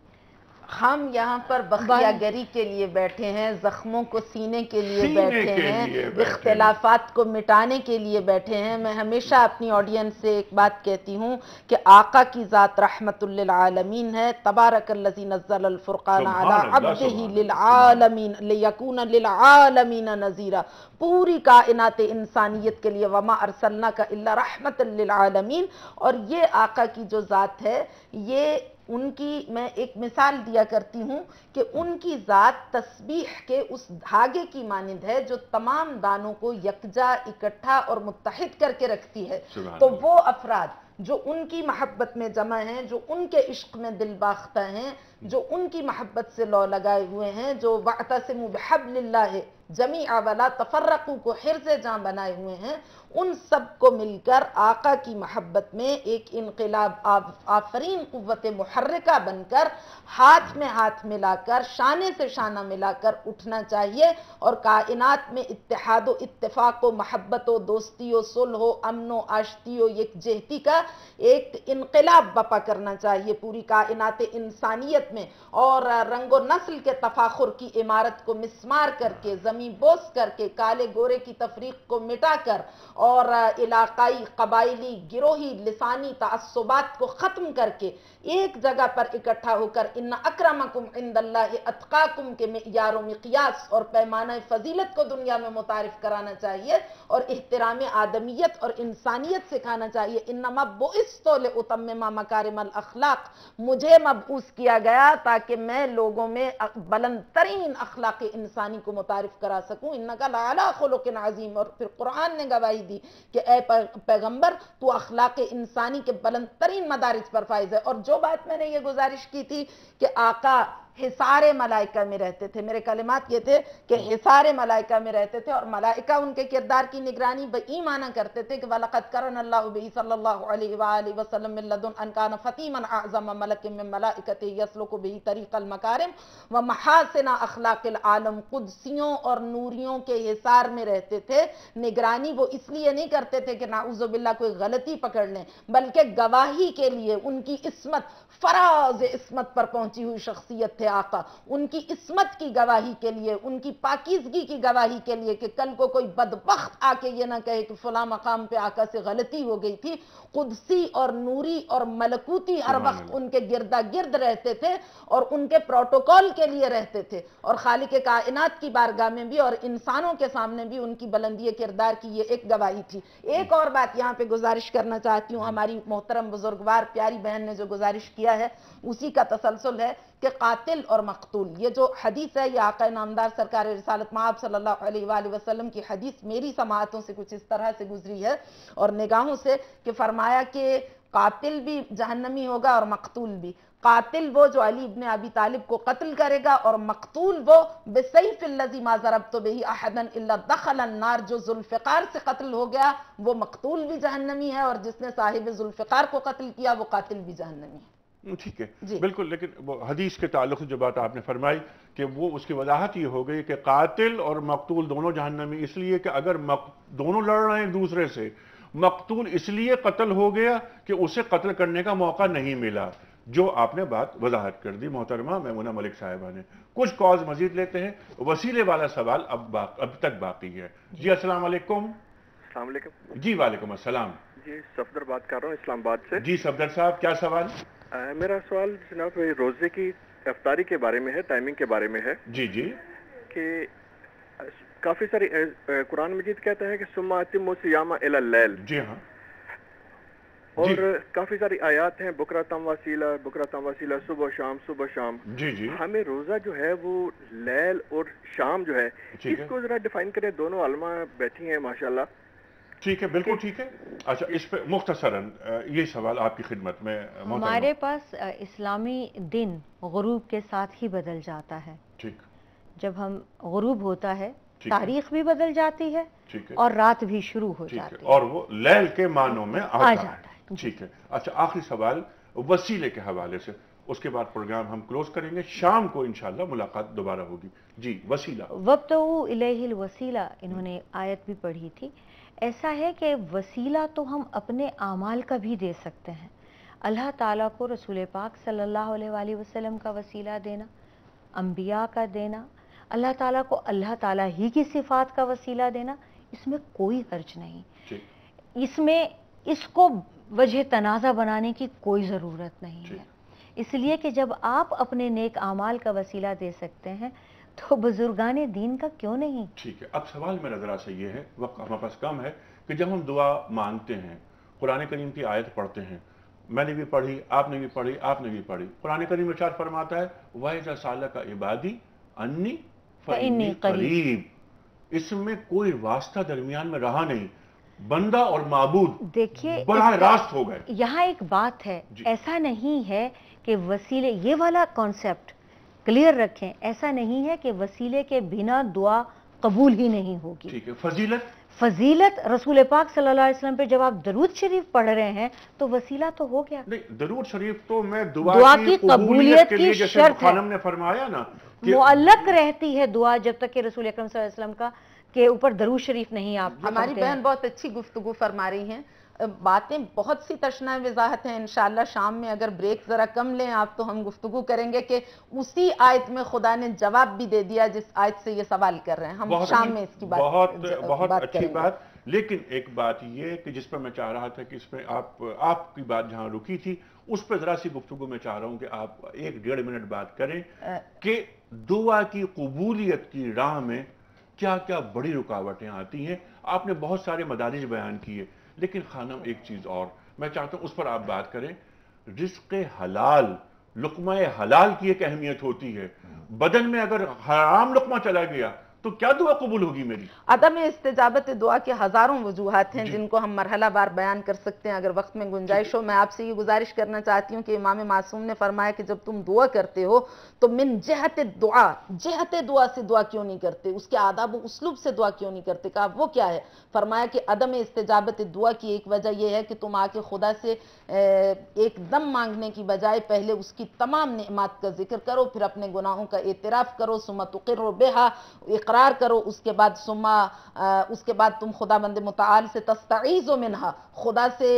ہم یہاں پر بخیہ گری کے لیے بیٹھے ہیں، زخموں کو سینے کے لیے بیٹھے ہیں، اختلافات کو مٹانے کے لیے بیٹھے ہیں۔ میں ہمیشہ اپنی آڈینس سے ایک بات کہتی ہوں کہ آقا کی ذات رحمت للعالمین ہے، تبارک الذی نزل الفرقان علی عبدہ للعالمین لیکون للعالمین نذیرا، پوری کائنات انسانیت کے لیے وما ارسلناک الا رحمت للعالمین۔ اور یہ آقا کی جو ذات ہے، یہ ان کی میں ایک مثال دیا کرتی ہوں کہ ان کی ذات تسبیح کے اس دھاگے کی مانند ہے جو تمام دانوں کو یکجا اکٹھا اور متحد کر کے رکھتی ہے۔ تو وہ افراد جو ان کی محبت میں جمع ہیں، جو ان کے عشق میں دل باختہ ہیں، جو ان کی محبت سے لو لگائے ہوئے ہیں، جو وَاعْتَصِمُوا بِحَبْلِ اللَّهِ جَمِيعًا وَلَا تَفَرَّقُوا کو حرز جاں بنائے ہوئے ہیں، ان سب کو مل کر آقا کی محبت میں ایک انقلاب آفرین قوت محرکہ بن کر ہاتھ میں ہاتھ ملا کر شانے سے شانہ ملا کر اٹھنا چاہیے، اور کائنات میں اتحاد و اتفاق و محبت و دوستی و صلح و امن و آشتی و یکجہتی کا ایک انقلاب بپا کرنا چاہیے پوری کائنات انسانیت میں، اور رنگ و نسل کے تفاخر کی عمارت کو مسمار کر کے، زمین بوس کر کے، کالے گورے کی تفریق کو مٹا کر، اور علاقائی قبائلی گروہی لسانی تعصبات کو ختم کر کے ایک جگہ پر اکٹھا ہو کر ان اکرمکم عند اللہ اتقاکم کے معیار و مقیاس اور پیمانہ فضیلت کو دنیا میں متعارف کرانا چاہیے، اور احترام آدمیت اور انسانیت سکھانا چاہیے۔ انما بعثت لاتمم مکارم الاخلاق، مجھے مبعوث کیا گیا تاکہ میں لوگوں میں بلند ترین اخلاق انسانی کو متعارف کرا سکوں۔ انک لعلی خلق عظیم، اور پھر قرآن نے گواہی دی کہ اے پیغمبر تو اخلاق انسانی کے بلند ترین مدارج پر فائز ہے۔ اور جو بات میں نے یہ گزارش کی تھی کہ آقا حصار ملائکہ میں رہتے تھے، میرے کلمات یہ تھے کہ حصار ملائکہ میں رہتے تھے، اور ملائکہ ان کے کردار کی نگرانی بئی معنی کرتے تھے کہ وَلَقَدْ كَرَّمَ اللَّهُ بِهِ صلی اللہ علیہ وآلہ وسلم من لدن ان كان فطیما اعظم ملک من ملائکته يسلك به طریق المکارم ومحاسن اخلاق العالم، قدسیوں اور نوریوں کے حصار میں رہتے تھے۔ نگرانی وہ اس لیے نہیں کرتے تھے کہ نعوذ باللہ کوئی غلطی پکڑ لیں، بلکہ گواہی کے لیے ان کی عصمت، فراز عصمت پر پہنچی ہوئی شخصیت تھے آقا، ان کی عصمت کی گواہی کے لیے، ان کی پاکیزگی کی گواہی کے لیے کہ کل کو کوئی بدبخت آ کے یہ نہ کہے کہ فلاں مقام پہ آقا سے غلطی ہو گئی تھی۔ قدسی اور نوری اور ملکوتی ہر وقت ان کے گردا گرد رہتے تھے اور ان کے پروٹوکول کے لیے رہتے تھے، اور خالق کائنات کی بارگاہ میں بھی اور انسانوں کے سامنے بھی ان کی بلندی کردار کی یہ ایک گواہی تھی۔ ایک اور بات یہاں پہ گزارش کرنا چاہتی ہوں، ہماری محترم بزرگوار پیاری بہن نے جو گزارش کیا ہے اسی کا تسلسل ہے کہ قاتل اور مقتول، یہ جو حدیث ہے یہ آقا نامدار سرکار رسالت مآب صلی اللہ علیہ وآلہ وسلم کی حدیث میری سماعتوں سے کچھ اس طرح سے گزری ہے اور نگاہوں سے کہ فرمایا کہ قاتل بھی جہنمی ہوگا اور مقتول بھی. قاتل وہ جو علی ابن ابی طالب کو قتل کرے گا، اور مقتول وہ بسیف الذی ما ضربت بہ احدا الا دخل النار، جو ذوالفقار سے قتل ہو گیا وہ مقتول بھی جہنمی ہے، اور جس نے صاحب ذوالفقار کو قتل کیا وہ قاتل بھی جہنمی ہے. ٹھیک ہے بالکل. لیکن وہ حدیث کے تعلق سے جو بات آپ نے فرمائی کہ وہ اس کی وضاحت یہ ہو گئی کہ قاتل اور مقتول دونوں جہنمی، اس لیے کہ اگر دونوں لڑ رہے ہیں ایک دوسرے سے، مقتول اس لیے قتل ہو گیا کہ اسے قتل کرنے کا موقع نہیں ملا، جو آپ نے بات وضاحت کر دی محترمہ میمونہ ملک صاحبہ نے. کچھ کالز مزید لیتے ہیں. وسیلے والا سوال اب تک باقی ہے. جی السلام علیکم. السلام علیکم. جی وعلیکم السلام. جی صفدر بات کر رہا ہوں اسلام آباد سے. جی صفدر صاحب کیا سوال؟ میرا سوال جناب روزے کی افطاری کے بارے میں ہے، ٹائمنگ کے بارے میں ہے. جی جی. کہ کافی ساری قرآن مجید کہتا ہے کہ ثم اتموا الصیام الی اللیل. جی ہاں. اور کافی ساری آیات ہیں بکرۃ وصیلہ، صبح و شام صبح شام. جی جی. ہمیں روزہ جو ہے وہ لیل اور شام جو ہے اس کو ذرا ڈیفائن کریں. دونوں علماء بیٹھی ہیں ماشاءاللہ. ٹھیک ہے بالکل ٹھیک ہے. اچھا اس پہ مختصراً یہ سوال آپ کی خدمت میں. ہمارے پاس اسلامی دن غروب کے ساتھ ہی بدل جاتا ہے. ٹھیک. جب ہم غروب ہوتا ہے تاریخ بھی بدل جاتی ہے اور رات بھی شروع ہو جاتی ہے اور وہ لیل کے معنوں میں آ جاتا ہے. ٹھیک ہے. اچھا آخری سوال وسیلے کے حوالے سے، اس کے بعد پروگرام ہم کلوز کریں گے. شام کو انشاءاللہ ملاقات دوبارہ ہوگی. جی وسیلہ. وابتغوا الیہ الوسیلہ، انہوں نے آیت بھی پڑھی تھی. ایسا ہے کہ وسیلہ تو ہم اپنے اعمال کا بھی دے سکتے ہیں. اللہ تعالیٰ کو رسول پاک صلی اللہ علیہ وآلہ وسلم کا وسیلہ دینا، انبیاء کا دینا، اللہ تعالیٰ کو اللہ تعالیٰ ہی کی صفات کا وسیلہ دینا، اس میں کوئی حرج نہیں. اس میں اس کو وجہ تنازع بنانے کی کوئی ضرورت نہیں ہے. اس لیے کہ جب آپ اپنے نیک اعمال کا وسیلہ دے سکتے ہیں تو بزرگان دین کا کیوں نہیں. ٹھیک ہے. اب سوال میرا ذرا سے یہ ہے، وقت ہمارے پاس کم ہے، کہ جب ہم دعا مانگتے ہیں، قرآن کریم کی آیت پڑھتے ہیں، میں نے بھی پڑھی، آپ نے بھی پڑھی، آپ نے بھی پڑھی. قرآن کریم میں ارشاد فرماتا ہے وَإِذَا سَأَلَكَ عِبَادِي عَنِّي فَإِنِّي قَرِيبٌ. اس میں کوئی واسطہ درمیان میں رہا نہیں، بندہ اور معبود دیکھیے براہ راست ہو گئے. یہاں ایک بات ہے، ایسا نہیں ہے کہ وسیلے، یہ والا کانسیپٹ کلیئر رکھیں، ایسا نہیں ہے کہ وسیلے کے بنا دعا قبول ہی نہیں ہوگی. ٹھیک ہے. فضیلت رسول پاک صلی اللہ علیہ وسلم پہ جب آپ درود شریف پڑھ رہے ہیں تو وسیلہ تو ہو گیا. نہیں، درود شریف تو میں دعا کی قبولیت کے لیے جیسے خانم نے فرمایا نا، معلق رہتی ہے دعا جب تک کہ رسول اکرم صلی اللہ علیہ وسلم کا کے اوپر درود شریف نہیں. آپ ہماری بہن بہت اچھی گفتگو فرما رہی ہیں، باتیں بہت سی تشنہ وضاحت ہیں. انشاءاللہ شام میں اگر بریک ذرا کم لیں آپ تو ہم گفتگو کریں گے کہ اسی آیت میں خدا نے جواب بھی دے دیا جس آیت سے یہ سوال کر رہے ہیں. ہم شام میں اس کی بہت اچھی بات. لیکن ایک بات یہ کہ جس پر میں چاہ رہا تھا کہ اس میں آپ کی بات جہاں رکی تھی اس پہ ذرا سی گفتگو میں چاہ رہا ہوں کہ آپ 1-1.5 منٹ بات کریں کہ دعا کی قبولیت کی راہ میں کیا کیا بڑی رکاوٹیں آتی ہیں. آپ نے بہت سارے مدارج بیان کیے، لیکن خانم ایک چیز اور میں چاہتا ہوں اس پر آپ بات کریں. رزق حلال، لقمہ حلال کی ایک اہمیت ہوتی ہے. بدن میں اگر حرام لقمہ چلا گیا تو کیا دعا قبول ہوگی میری؟ عدم استجابت دعا کے ہزاروں وجوہات ہیں جن کو ہم مرحلہ بار بیان کر سکتے ہیں اگر وقت میں گنجائش ہو. میں آپ سے یہ گزارش کرنا چاہتی ہوں کہ امام معصوم نے فرمایا کہ جب تم دعا کرتے ہو تو من جہت دعا سے دعا کیوں نہیں کرتے، اس کے آداب و اسلوب سے دعا کیوں نہیں کرتے. کہا وہ کیا ہے؟ فرمایا کہ عدم استجابت دعا کی ایک وجہ یہ ہے کہ تم آ کے خدا سے ایک دم مانگنے کی بجائے پہلے اس کی تمام نعمات کا ذکر کرو، پھر اپنے گناہوں کا اعتراف کرو، ثم تقر بہا، اقرار کرو، اس کے بعد تم خدا بند متعال سے تستعیذ منہا، خدا سے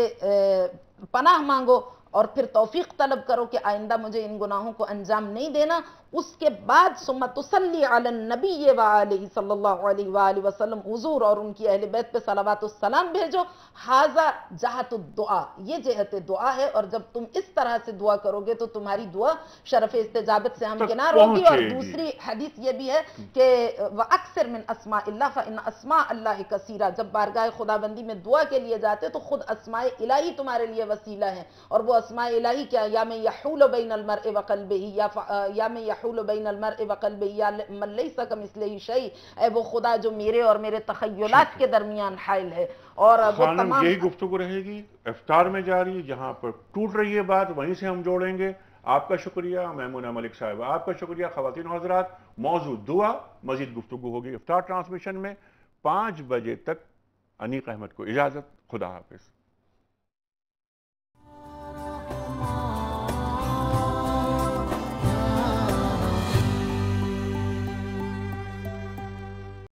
پناہ مانگو اور پھر توفیق طلب کرو کہ آئندہ مجھے ان گناہوں کو انجام نہیں دینا. اس کے بعد ثم تصلی علی النبی وآلہ صلی اللہ علیہ وآلہ وسلم، حضور اور ان کی اہل بیت پہ صلوات السلام بھیجو. ھذا جہت الدعا، یہ جہت دعا ہے. اور جب تم اس طرح سے دعا کرو گے تو تمہاری دعا شرف استجابت سے ہمکنار ہوگی. اور دوسری حدیث یہ بھی ہے کہ وَأَكْثِرْ مِنْ أَسْمَاءِ اللَّهِ فَإِنَّ أَسْمَاءَ اللَّهِ كَثِيرًا، جب بارگاہ خدا بندی میں دعا کے لیے جاتے تو خود اسماء الہی تمہارے لیے وسیلہ ہیں اور وہ اسماء الہی کیا، یا من یحول بین المرء وقلبہ، یا من یحول بین المرء وقلبہ، یا من لیس کمثلہ شیء، اے وہ خدا جو میرے اور میرے تخیلات کے درمیان حائل ہے۔ اور وہ تمام یہی گفتگو رہے گی افطار میں جاری، جہاں پر ٹوٹ رہی ہے بات وہیں سے ہم جوڑیں گے۔ آپ کا شکریہ میمونہ ملک صاحبہ، آپ کا شکریہ خواتین و حضرات۔ موضوع دعا، مزید گفتگو ہوگی افطار ٹرانسمیشن میں 5 بجے تک۔ انیق احمد کو اجازت، خدا حافظ۔